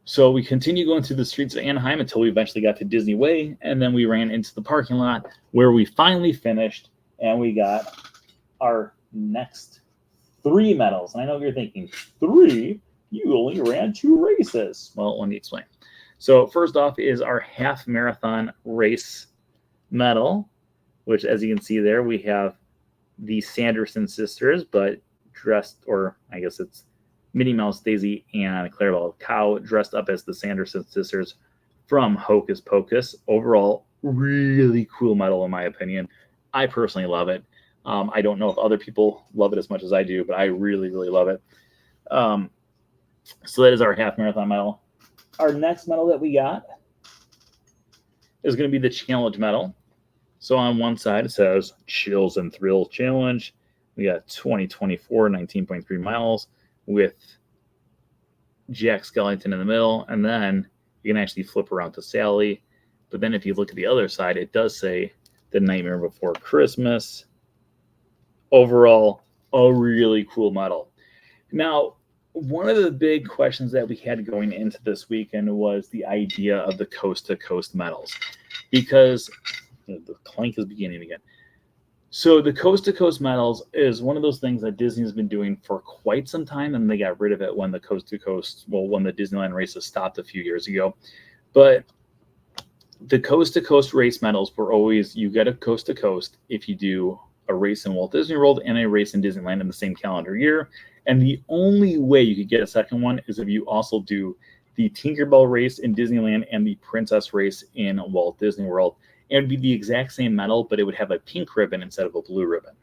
Speaker 1: So we continued going through the streets of Anaheim until we eventually got to Disney Way, and then we ran into the parking lot where we finally finished, and we got our next 3 medals. And I know you're thinking, 3? You only ran 2 races. Well, let me explain. So first off is our half marathon race medal, which, as you can see there, we have the Sanderson sisters, but dressed, or I guess it's Minnie Mouse, Daisy, and Clarabelle Cow dressed up as the Sanderson sisters from Hocus Pocus. Overall, really cool medal in my opinion. I personally love it. I don't know if other people love it as much as I do, but I really, really love it. So that is our half marathon medal. Our next medal that we got is going to be the challenge medal. So on one side it says Chills and Thrill Challenge. We got 2024 19.3 miles with Jack Skellington in the middle, and then you can actually flip around to Sally. But then if you look at the other side, it does say The Nightmare Before Christmas. Overall, a really cool medal. Now, one of the big questions that we had going into this weekend was the idea of the coast-to-coast medals, because the clank is beginning again. So the coast-to-coast medals is one of those things that Disney has been doing for quite some time, and they got rid of it when the coast-to-coast, when the Disneyland races stopped a few years ago. But the coast-to-coast race medals were always, you get a coast-to-coast if you do a race in Walt Disney World and a race in Disneyland in the same calendar year. And the only way you could get a second one is if you also do the Tinkerbell race in Disneyland and the Princess race in Walt Disney World. It would be the exact same medal, but it would have a pink ribbon instead of a blue ribbon.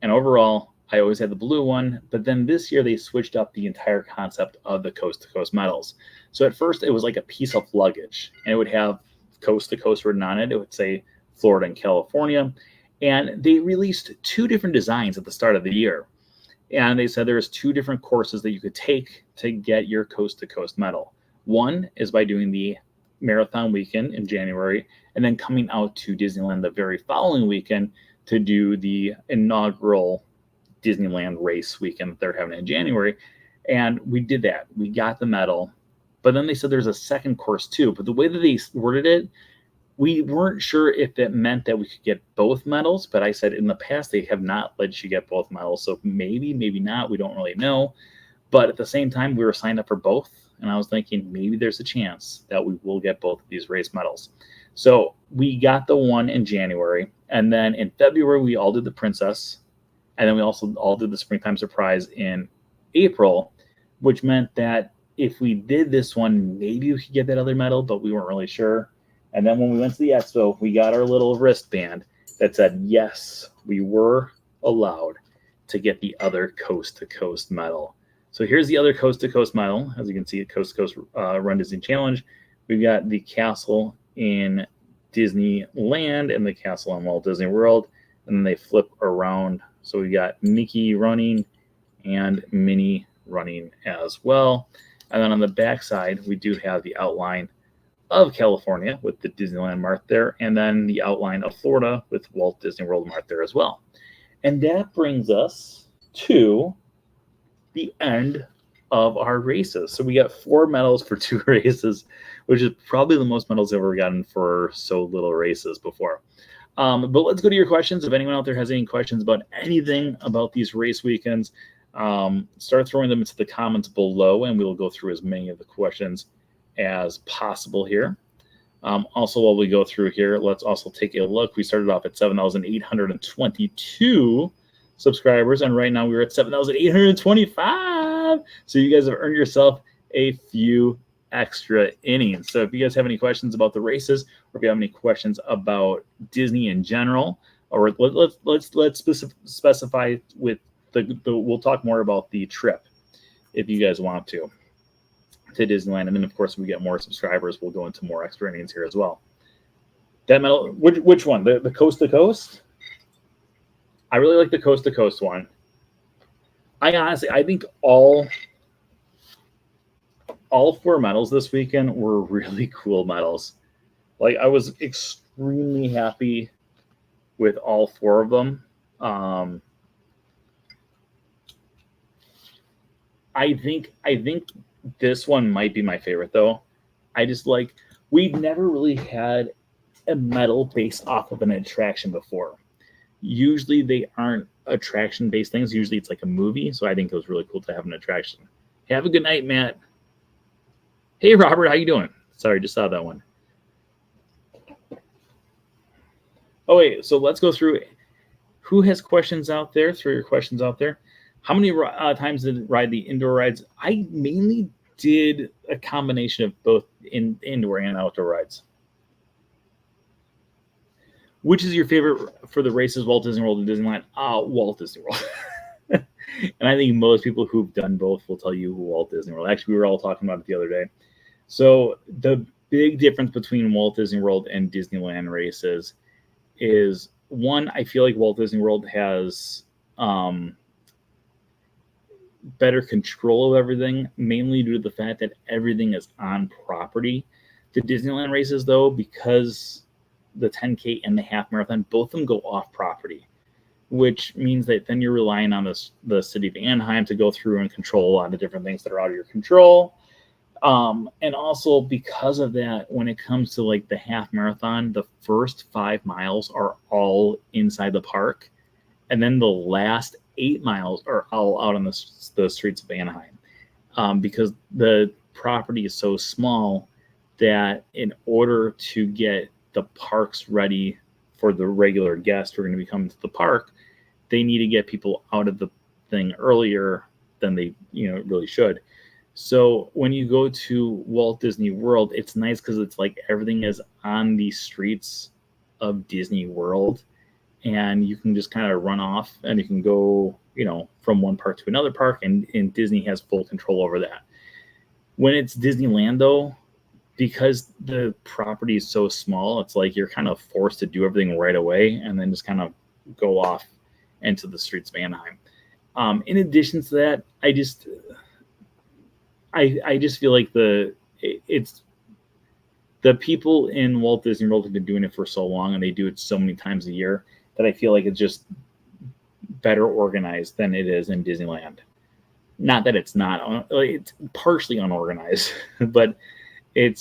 Speaker 1: And overall, I always had the blue one, but then this year they switched up the entire concept of the coast-to-coast medals. So at first it was like a piece of luggage, and it would have coast-to-coast written on it. It would say Florida and California. And they released 2 different designs at the start of the year. And they said there's 2 different courses that you could take to get your coast-to-coast medal. One is by doing the marathon weekend in January, and then coming out to Disneyland the very following weekend to do the inaugural Disneyland race weekend that they're having in January. And we did that. We got the medal. But then they said there's a second course too. But the way that they worded it, we weren't sure if it meant that we could get both medals. But I said in the past, they have not let you get both medals. So maybe, maybe not. We don't really know. But at the same time, we were signed up for both. And I was thinking maybe there's a chance that we will get both of these race medals. So we got the one in January. And then in February, we all did the Princess. And then we also all did the Springtime Surprise in April, which meant that if we did this one, maybe we could get that other medal, but we weren't really sure. And then when we went to the expo, we got our little wristband that said, yes, we were allowed to get the other coast-to-coast medal. So here's the other coast-to-coast medal. As you can see, Coast-to-Coast Run Disney Challenge. We've got the castle in Disneyland and the castle in Walt Disney World. and then they flip around. So we got Mickey running and Minnie running as well. And then on the back side, we do have the outline of California with the Disneyland Mart there, and then the outline of Florida with Walt Disney World Mart there as well. And that brings us to the end of our races. So we got 4 medals for 2 races, which is probably the most medals I've ever gotten for so little races before. But let's go to your questions. If anyone out there has any questions about anything about these race weekends, start throwing them into the comments below, and we will go through as many of the questions as possible here. Also, while we go through here, let's also take a look. We started off at 7,822 subscribers, and right now we're at 7,825. So you guys have earned yourself a few extra innings. So if you guys have any questions about the races, or if you have any questions about Disney in general, or let's specify with we'll talk more about the trip if you guys want to Disneyland. And then, of course, if we get more subscribers, we'll go into more extra innings here as well. That medal, which one? The Coast to Coast? I really like the Coast to Coast one. I think all 4 medals this weekend were really cool medals. Like, I was extremely happy with all 4 of them. I think this one might be my favorite, though. I just like, we've never really had a medal based off of an attraction before. Usually they aren't attraction-based things. Usually it's like a movie. So I think it was really cool to have an attraction. Have a good night, Matt. Hey, Robert, how you doing? Sorry, just saw that one. Oh, wait, so let's go through. Who has questions out there? Throw your questions out there. How many times did ride the indoor rides? I mainly did a combination of both indoor and outdoor rides. Which is your favorite for the races, Walt Disney World and Disneyland? Walt Disney World. And I think most people who've done both will tell you Walt Disney World. Actually, we were all talking about it the other day. So the big difference between Walt Disney World and Disneyland races is, one, I feel like Walt Disney World has better control of everything, mainly due to the fact that everything is on property. The Disneyland races, though, because the 10K and the half marathon, both of them go off property, which means that then you're relying on the city of Anaheim to go through and control a lot of different things that are out of your control. And also because of that, when it comes to like the half marathon, the first 5 miles are all inside the park, and then the last 8 miles are all out on the streets of Anaheim, because the property is so small that in order to get the parks ready for the regular guests who are going to be coming to the park, they need to get people out of the thing earlier than they really should. So when you go to Walt Disney World, it's nice because it's like everything is on the streets of Disney World, and you can just kind of run off and you can go, from one park to another park, and Disney has full control over that. When it's Disneyland, though, because the property is so small, it's like you're kind of forced to do everything right away and then just kind of go off into the streets of Anaheim. In addition to that, I just feel like the people in Walt Disney World have been doing it for so long, and they do it so many times a year, that I feel like it's just better organized than it is in Disneyland. Not that it's not, it's partially unorganized, but it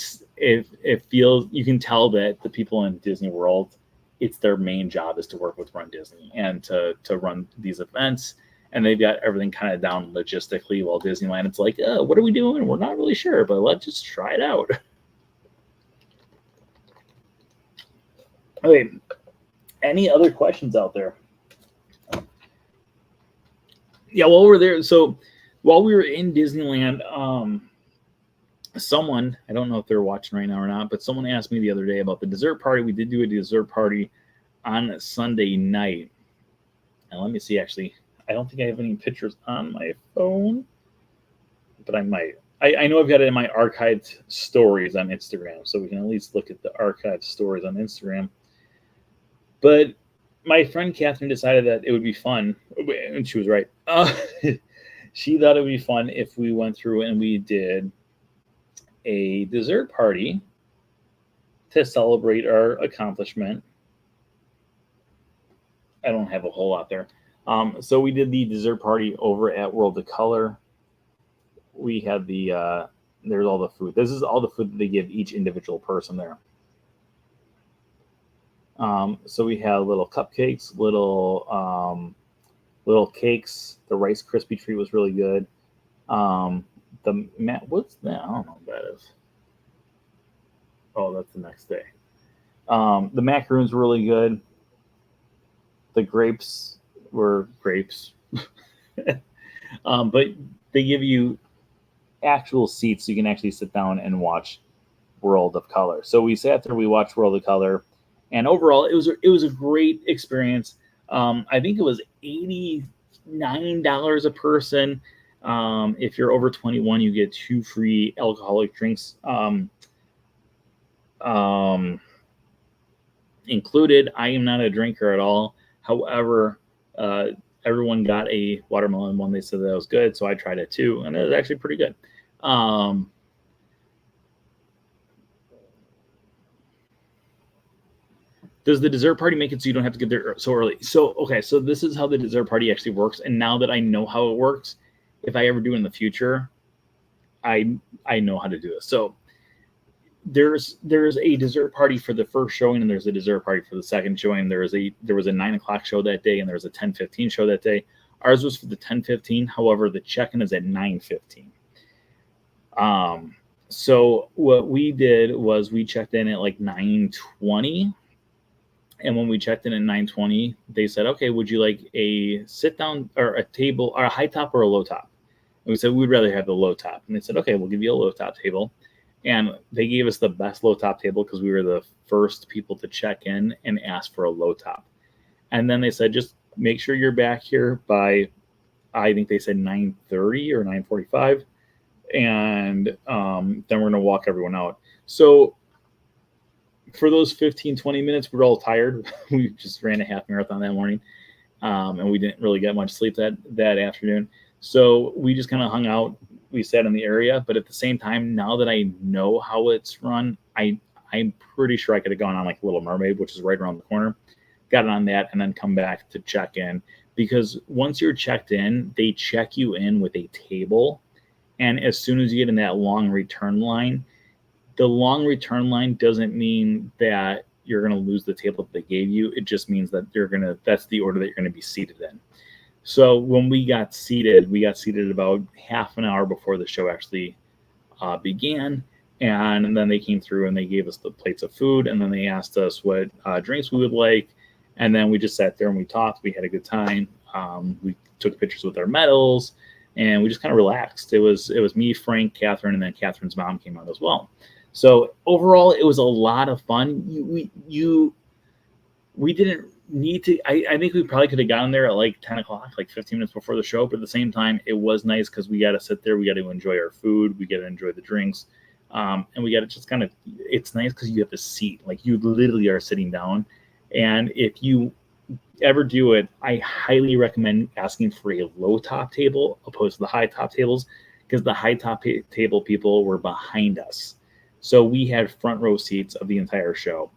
Speaker 1: feels, you can tell that the people in Disney World, it's their main job is to work with Run Disney and to run these events, and they've got everything kind of down logistically, while Disneyland, it's like, what are we doing? We're not really sure, but let's just try it out. Okay, any other questions out there? Yeah, while we're there, so while we were in Disneyland, someone, I don't know if they're watching right now or not, but someone asked me the other day about the dessert party. We did do a dessert party on Sunday night. And let me see, actually, I don't think I have any pictures on my phone, but I might. I know I've got it in my archived stories on Instagram, so we can at least look at the archived stories on Instagram. But my friend Catherine decided that it would be fun, and she was right. She thought it would be fun if we went through and we did a dessert party to celebrate our accomplishment. I don't have a whole lot there. So we did the dessert party over at World of Color. We had there's all the food. This is all the food that they give each individual person there. So we had little cupcakes, little cakes. The Rice Krispie treat was really good. What's that? I don't know what that is. Oh, that's the next day. The macaroons were really good. The grapes were grapes. But they give you actual seats so you can actually sit down and watch World of Color. So we sat there, we watched World of Color, and overall it was a great experience. I think it was $89 a person. If you're over 21, you get 2 free alcoholic drinks included. I am not a drinker at all. However, everyone got a watermelon one. They said that was good, so I tried it too, and it was actually pretty good. Does the dessert party make it so you don't have to get there so early? So, okay, so this is how the dessert party actually works. And now that I know how it works, if I ever do it in the future, I know how to do this. So there's a dessert party for the first showing, and there's a dessert party for the second showing. There was a 9:00 show that day, and there was a 10:15 show that day. Ours was for the 10:15. However, the check-in is at 9:15. So what we did was we checked in at like 9:20. And when we checked in at 9:20, they said, okay, would you like a sit down or a table or a high top or a low top? And we said, we'd rather have the low top. And they said, okay, we'll give you a low top table. And they gave us the best low top table because we were the first people to check in and ask for a low top. And then they said, just make sure you're back here by, I think they said 9:30 or 9:45. And then we're going to walk everyone out. So for those 15, 20 minutes, we were all tired. We just ran a half marathon that morning. And we didn't really get much sleep that afternoon. So we just kind of hung out. We sat in the area. But at the same time, now that I know how it's run, I'm pretty sure I could have gone on like Little Mermaid, which is right around the corner. Got on that and then come back to check in. Because once you're checked in, they check you in with a table. And as soon as you get in that long return line, the long return line doesn't mean that you're going to lose the table that they gave you. It just means that that's the order that you're going to be seated in. So when we got seated about half an hour before the show actually began. And then they came through and they gave us the plates of food. And then they asked us what drinks we would like. And then we just sat there and we talked. We had a good time. We took pictures with our medals and we just kind of relaxed. It was me, Frank, Catherine, and then Catherine's mom came out as well. So overall, it was a lot of fun. We didn't need to. I think we probably could have gotten there at like 10 o'clock, like 15 minutes before the show. But at the same time, it was nice because we got to sit there. We got to enjoy our food. We got to enjoy the drinks. And we got to just kind of, it's nice because you have a seat. Like you literally are sitting down. And if you ever do it, I highly recommend asking for a low top table opposed to the high top tables because the high top table people were behind us. So we had front row seats of the entire show,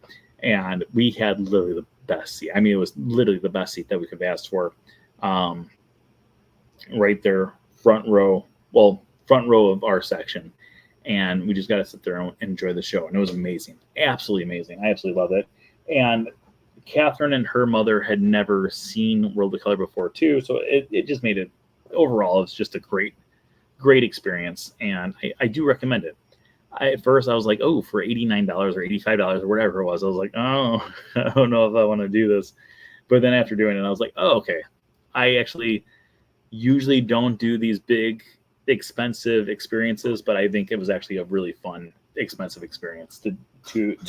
Speaker 1: and we had literally the best seat. I mean, it was literally the best seat that we could have asked for. Right there, front row of our section. And we just got to sit there and enjoy the show. And it was amazing. Absolutely amazing. I absolutely loved it. And Catherine and her mother had never seen World of Color before, too. So it just made it, overall, it's just a great, great experience. And I do recommend it. At first, I was like, oh, for $89 or $85 or whatever it was, I was like, oh, I don't know if I want to do this. But then after doing it, I was like, oh, okay. I actually usually don't do these big, expensive experiences, but I think it was actually a really fun, expensive experience to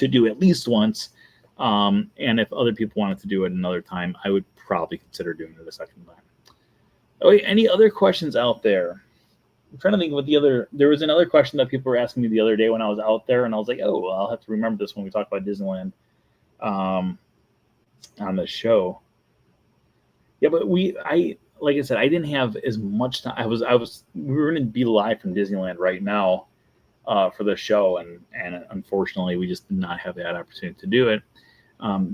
Speaker 1: do at least once. And if other people wanted to do it another time, I would probably consider doing it a second time. Okay, any other questions out there? I'm trying to think of there was another question that people were asking me the other day when I was out there, and I was like, oh, well, I'll have to remember this when we talk about Disneyland on the show. Yeah, but like I said, I didn't have as much time. We were going to be live from Disneyland right now for the show, and unfortunately, we just did not have that opportunity to do it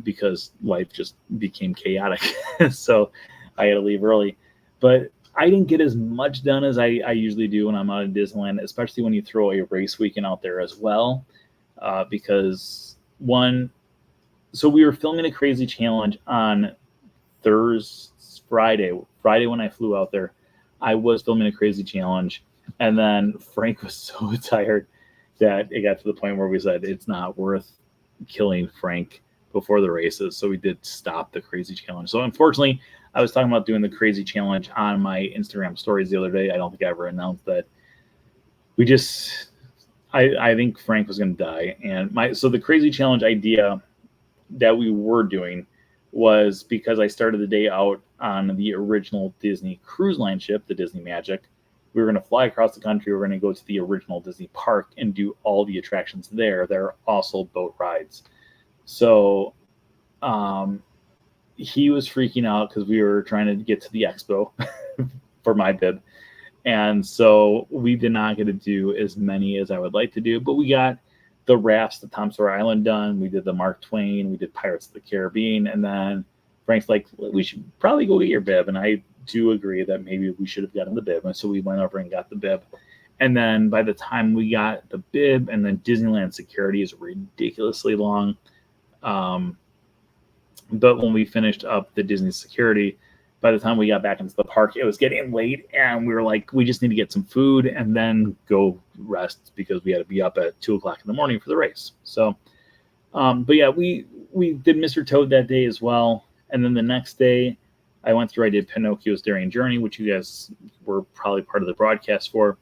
Speaker 1: because life just became chaotic. So I had to leave early, but I didn't get as much done as I usually do when I'm out of Disneyland, especially when you throw a race weekend out there as well, because one. So we were filming a crazy challenge on Friday when I flew out there. I was filming a crazy challenge, and then Frank was so tired that it got to the point where we said it's not worth killing Frank before the races. So we did stop the crazy challenge. So unfortunately, I was talking about doing the crazy challenge on my Instagram stories the other day. I don't think I ever announced that. We just, I think Frank was going to die, and so the crazy challenge idea that we were doing was because I started the day out on the original Disney Cruise Line ship, the Disney Magic. We were going to fly across the country. We were going to go to the original Disney park and do all the attractions there. There are also boat rides. So he was freaking out because we were trying to get to the expo for my bib. And so we did not get to do as many as I would like to do, but we got the rafts, the Tom Sawyer Island done. We did the Mark Twain. We did Pirates of the Caribbean. And then Frank's like, we should probably go get your bib. And I do agree that maybe we should have gotten the bib. And so we went over and got the bib. And then by the time we got the bib, and then Disneyland security is ridiculously long. But when we finished up the Disney security, by the time we got back into the park, it was getting late, and we were like, we just need to get some food and then go rest because we had to be up at 2:00 in the morning for the race. So, but yeah, we did Mr. Toad that day as well. And then the next day I did Pinocchio's Daring Journey, which you guys were probably part of the broadcast for.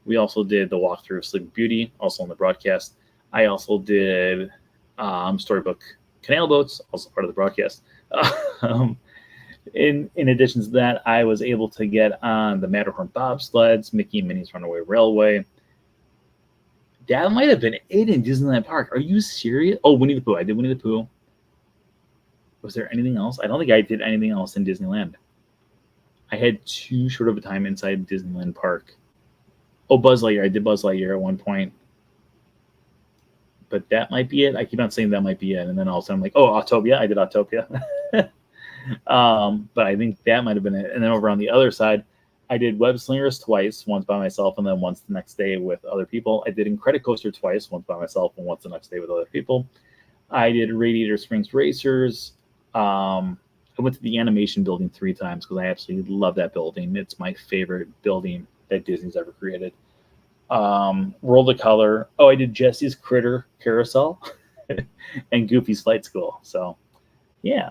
Speaker 1: We also did the walkthrough of Sleeping Beauty, also on the broadcast. I also did Storybook Canal Boats, also part of the broadcast. In addition to that, I was able to get on the Matterhorn bobsleds, Mickey and Minnie's Runaway Railway. That might have been it in Disneyland Park. Are you serious? Oh, Winnie the Pooh. I did Winnie the Pooh. Was there anything else? I don't think I did anything else in Disneyland. I had too short of a time inside Disneyland Park. Oh, Buzz Lightyear. I did Buzz Lightyear at one point. But that might be it. I keep on saying that might be it. And then all of a sudden I'm like, oh, Autopia. I did Autopia. But I think that might have been it. And then over on the other side, I did Web Slingers twice, once by myself and then once the next day with other people. I did Incredicoaster twice, once by myself and once the next day with other people. I did Radiator Springs Racers. I went to the animation building 3 times because I absolutely love that building. It's my favorite building that Disney's ever created. World of Color. Oh, I did Jesse's Critter Carousel and Goofy's Flight School. So, yeah.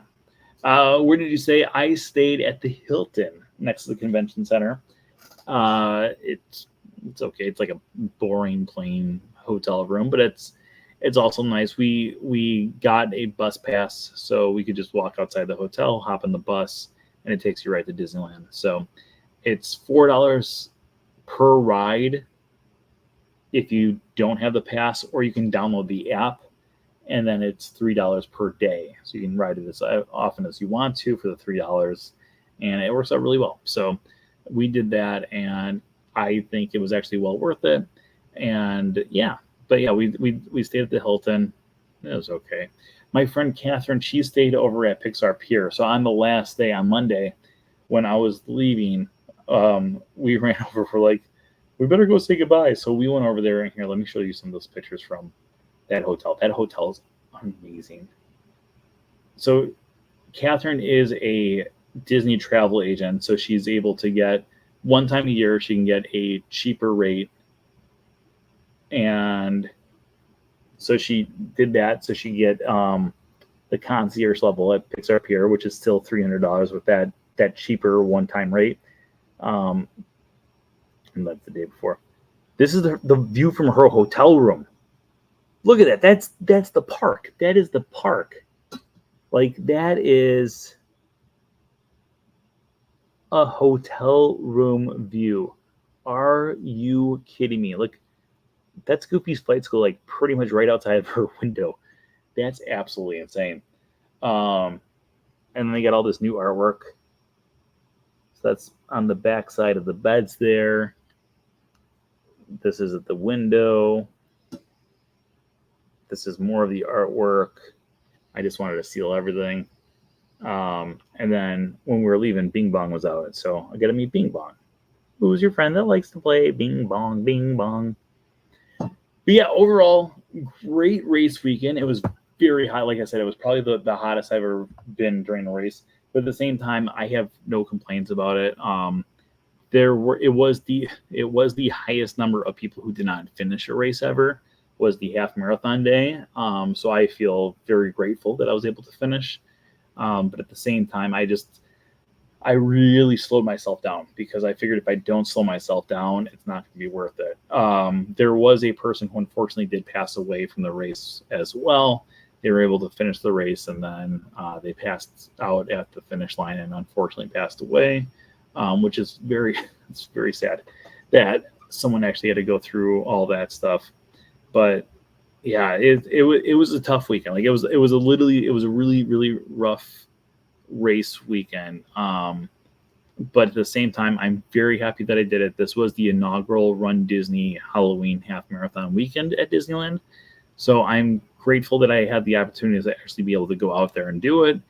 Speaker 1: Where did you say? I stayed at the Hilton next to the convention center. It's okay. It's like a boring, plain hotel room, but it's also nice. We got a bus pass, so we could just walk outside the hotel, hop in the bus, and it takes you right to Disneyland. So it's $4 per ride if you don't have the pass, or you can download the app, and then it's $3 per day. So you can ride it as often as you want to for the $3, and it works out really well. So we did that, and I think it was actually well worth it. And yeah, but yeah, we stayed at the Hilton. It was okay. My friend Catherine, she stayed over at Pixar Pier. So on the last day, on Monday, when I was leaving, we ran over for like, we better go say goodbye. So we went over there, and here, let me show you some of those pictures from that hotel. That hotel is amazing. So Catherine is a Disney travel agent, so she's able to get one time a year, she can get a cheaper rate. And so she did that. So she get the concierge level at Pixar Pier, which is still $300 with that cheaper one-time rate. And that's the day before. This is the view from her hotel room. Look at that. That's the park. That is the park. Like, that is a hotel room view. Are you kidding me? Look, that's Goofy's Flight School, like pretty much right outside of her window. That's absolutely insane. And then they got all this new artwork. So that's on the back side of the beds there. This is at the window. This is more of the artwork. I just wanted to seal everything. And then when we were leaving, Bing Bong was out. So I got to meet Bing Bong. Who's your friend that likes to play Bing Bong, Bing Bong? But yeah, overall, great race weekend. It was very hot. Like I said, it was probably the hottest I've ever been during a race. But at the same time, I have no complaints about it. It was the highest number of people who did not finish a race ever. Was the half marathon day. So I feel very grateful that I was able to finish. But at the same time, I really slowed myself down because I figured if I don't slow myself down, it's not going to be worth it. There was a person who unfortunately did pass away from the race as well. They were able to finish the race, and then they passed out at the finish line and unfortunately passed away, which is it's very sad that someone actually had to go through all that stuff. But yeah, it was a tough weekend. Like it was a really, really rough race weekend. But at the same time, I'm very happy that I did it. This was the inaugural Run Disney Halloween half marathon weekend at Disneyland. So I'm grateful that I had the opportunity to actually be able to go out there and do it.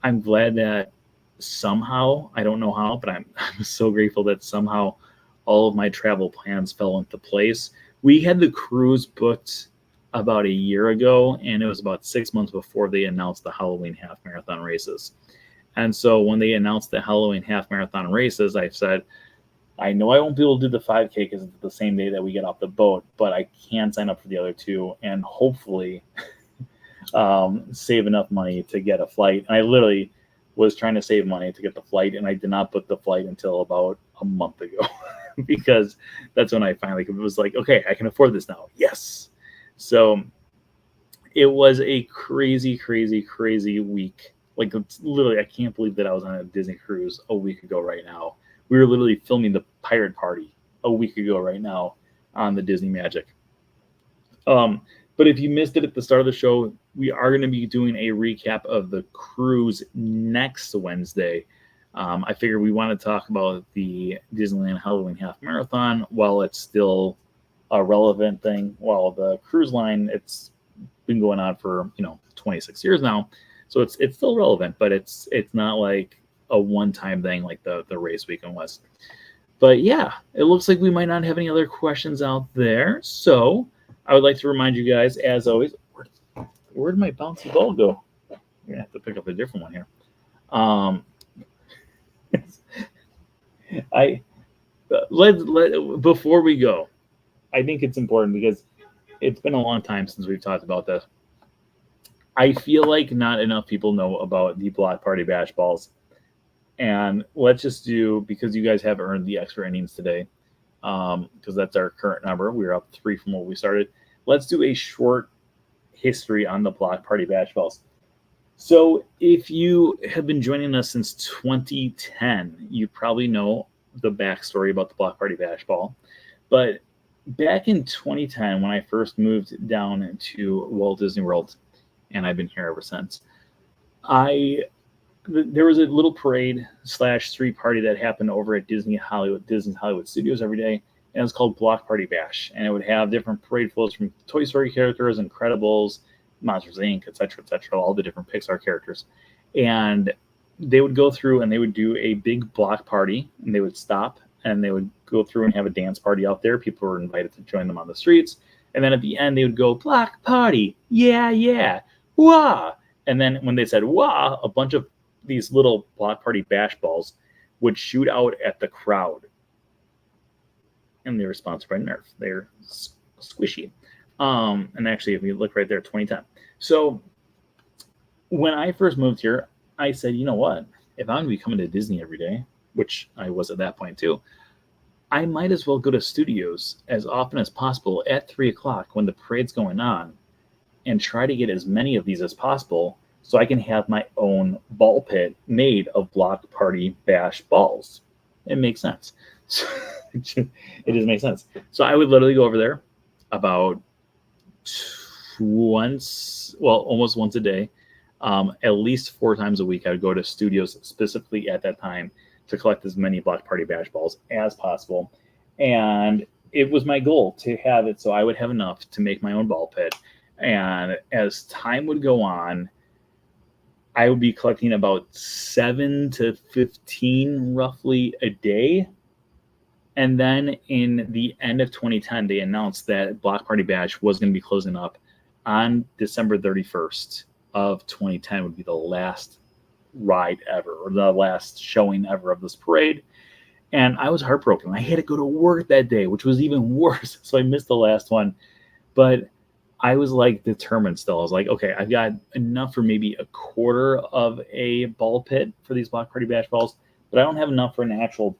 Speaker 1: I'm glad that somehow, I don't know how, but I'm so grateful that somehow all of my travel plans fell into place. We had the cruise booked about a year ago, and it was about 6 months before they announced the Halloween half marathon races. And so when they announced the Halloween half marathon races, I said, I know I won't be able to do the 5K because it's the same day that we get off the boat, but I can sign up for the other two and hopefully save enough money to get a flight. And I literally was trying to save money to get the flight, and I did not book the flight until about a month ago because that's when I finally was like, okay, I can afford this now. Yes. So it was a crazy, crazy, crazy week. Like, it's literally, I can't believe that I was on a Disney cruise a week ago right now. We were literally filming the pirate party a week ago right now on the Disney Magic. But if you missed it at the start of the show, we are going to be doing a recap of the cruise next Wednesday. I figure we want to talk about the Disneyland Halloween Half Marathon while it's still a relevant thing. While the cruise line, it's been going on for 26 years now, so it's still relevant, but it's not like a one-time thing like the race weekend was. But yeah, it looks like we might not have any other questions out there. So I would like to remind you guys, as always, where did my bouncy ball go? I'm gonna have to pick up a different one here. Before we go, I think it's important because it's been a long time since we've talked about this. I feel like not enough people know about the Block Party Bash Balls. And let's just do, because you guys have earned the extra innings today, because that's our current number. We're up 3 from what we started. Let's do a short history on the Block Party Bash Balls. So if you have been joining us since 2010, you probably know the backstory about the Block Party Bash Ball. But back in 2010, when I first moved down to Walt Disney World, and I've been here ever since, there was a little parade / street party that happened over at Disney's Hollywood Studios every day, and it was called Block Party Bash. And it would have different parade floats from Toy Story characters, Incredibles, Monsters Inc., etc., all the different Pixar characters. And they would go through and they would do a big block party, and they would stop and they would go through and have a dance party out there. People were invited to join them on the streets. And then at the end, they would go, block party, yeah, wah. And then when they said wah, a bunch of these little Block Party Bash Balls would shoot out at the crowd. And they were sponsored by Nerf. They're squishy. And actually, if you look right there, 2010. So when I first moved here, I said, you know what? If I'm going to be coming to Disney every day, which I was at that point too, I might as well go to studios as often as possible at 3 o'clock when the parade's going on and try to get as many of these as possible so I can have my own ball pit made of Block Party Bash balls. It makes sense. It just makes sense. So I would literally go over there about almost once a day. At least 4 times a week, I would go to studios specifically at that time to collect as many Block Party Bash balls as possible. And it was my goal to have it so I would have enough to make my own ball pit. And as time would go on, I would be collecting about 7 to 15 roughly a day. And then in the end of 2010, they announced that Block Party Bash was going to be closing up on December 31st of 2010 would be the last ride ever, or the last showing ever of this parade. And I was heartbroken. I had to go to work that day, which was even worse. So I missed the last one. But I was like determined still. I was like, okay, I've got enough for maybe a quarter of a ball pit for these Block Party Bash balls, but I don't have enough for an actual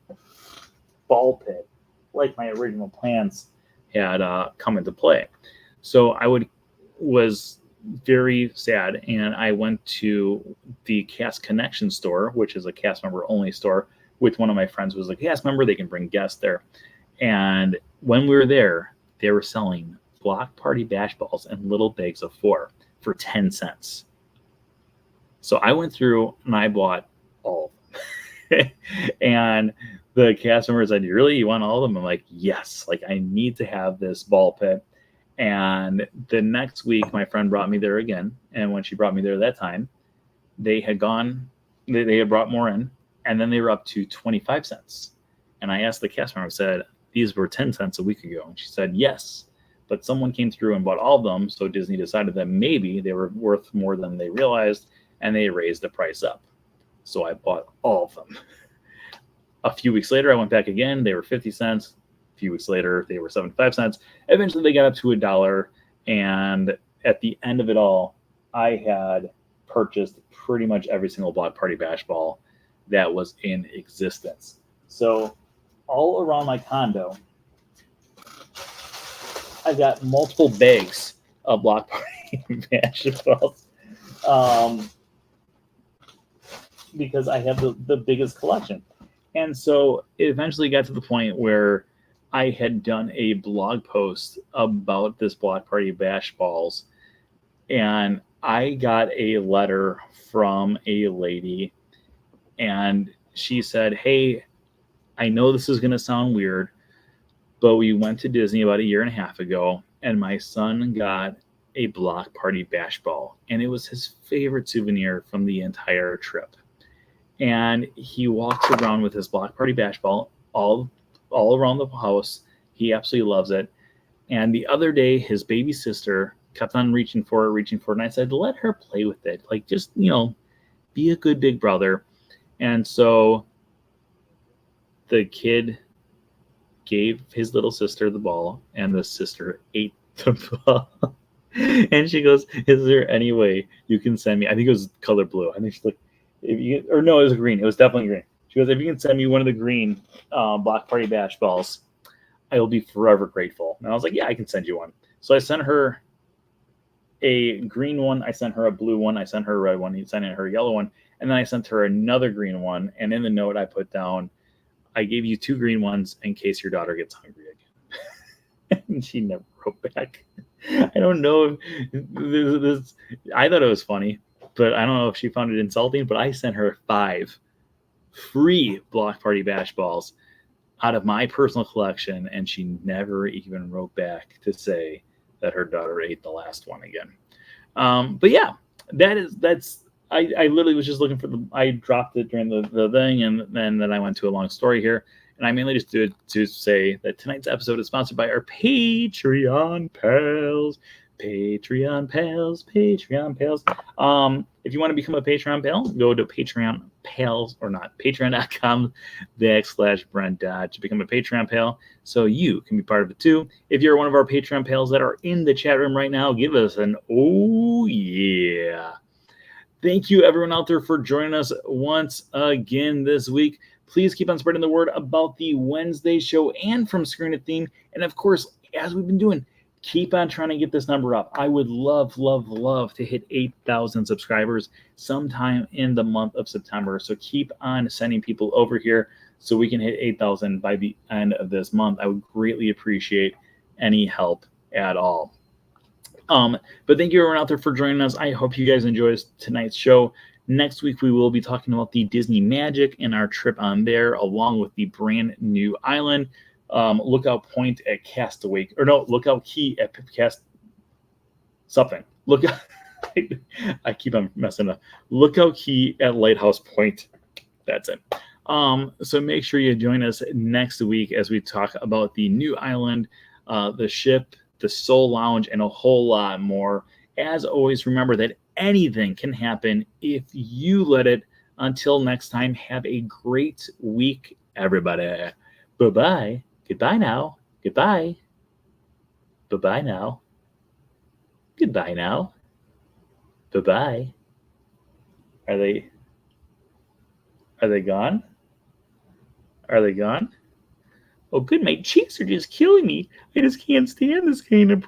Speaker 1: ball pit like my original plans had come into play. So I was very sad, and I went to the Cast Connection store, which is a cast member only store, with one of my friends who was a cast member. They can bring guests there. And when we were there, they were selling Block Party Bash balls in little bags of 4 for 10 cents. So I went through and I bought all of them. And the cast member said, you want all of them? I'm like, yes, like I need to have this ball pit. And the next week, my friend brought me there again. And when she brought me there that time, they had brought more in, and then they were up to 25 cents. And I asked the cast member, I said, these were 10 cents a week ago. And she said, yes, but someone came through and bought all of them. So Disney decided that maybe they were worth more than they realized, and they raised the price up. So I bought all of them. A few weeks later, I went back again. They were 50 cents. A few weeks later, they were 75 cents. Eventually, they got up to $1. And at the end of it all, I had purchased pretty much every single Block Party Bash ball that was in existence. So all around my condo, I've got multiple bags of Block Party Bash balls because I have the biggest collection. And so it eventually got to the point where I had done a blog post about this Block Party Bash balls, and I got a letter from a lady, and she said, hey, I know this is going to sound weird, but we went to Disney about 1.5 years ago, and my son got a Block Party Bash ball, and it was his favorite souvenir from the entire trip. And he walks around with his Block Party Bash ball all around the house. He absolutely loves it. And the other day, his baby sister kept on reaching for it. And I said, let her play with it. Like, just, be a good big brother. And so the kid gave his little sister the ball, and the sister ate the ball. And she goes, is there any way you can send me? I think it was color blue. I think she's like, it was green. It was definitely green. She goes, if you can send me one of the green Block Party Bash balls, I will be forever grateful. And I was like, yeah, I can send you one. So I sent her a green one. I sent her a blue one. I sent her a red one. He sent her a yellow one. And then I sent her another green one. And in the note I put down, I gave you 2 green ones in case your daughter gets hungry again. And she never wrote back. I don't know if this, I thought it was funny, but I don't know if she found it insulting, but I sent her 5 free Block Party Bash balls out of my personal collection, and she never even wrote back to say that her daughter ate the last one again. But yeah, I literally was just looking for I dropped it during the thing, and then I went to a long story here. And I mainly just did to say that tonight's episode is sponsored by our Patreon pals. Patreon pals. If you want to become a Patreon pal, go to Patreon pals, or not, patreon.com/Brent Dodge to become a Patreon pal so you can be part of it too. If you're one of our Patreon pals that are in the chat room right now, give us an oh yeah. Thank you everyone out there for joining us once again this week. Please keep on spreading the word about the Wednesday show and from Screen to Theme. And of course, as we've been doing, keep on trying to get this number up. I would love to hit 8,000 subscribers sometime in the month of September. So keep on sending people over here so we can hit 8,000 by the end of this month. I would greatly appreciate any help at all. But thank you everyone out there for joining us. I hope you guys enjoyed tonight's show. Next week, we will be talking about the Disney Magic and our trip on there, along with the brand new island. Lookout point at Castaway, or no, lookout key at something. Look, I keep on messing up. Lookout key at Lighthouse Point. That's it. So make sure you join us next week as we talk about the new island, the ship, the Soul Lounge, and a whole lot more. As always, remember that anything can happen if you let it. Until next time, have a great week, everybody. Bye-bye. Goodbye now. Goodbye. Bye-bye now. Goodbye now. Bye-bye. Are they gone? Are they gone? Oh, good. My cheeks are just killing me. I just can't stand this kind of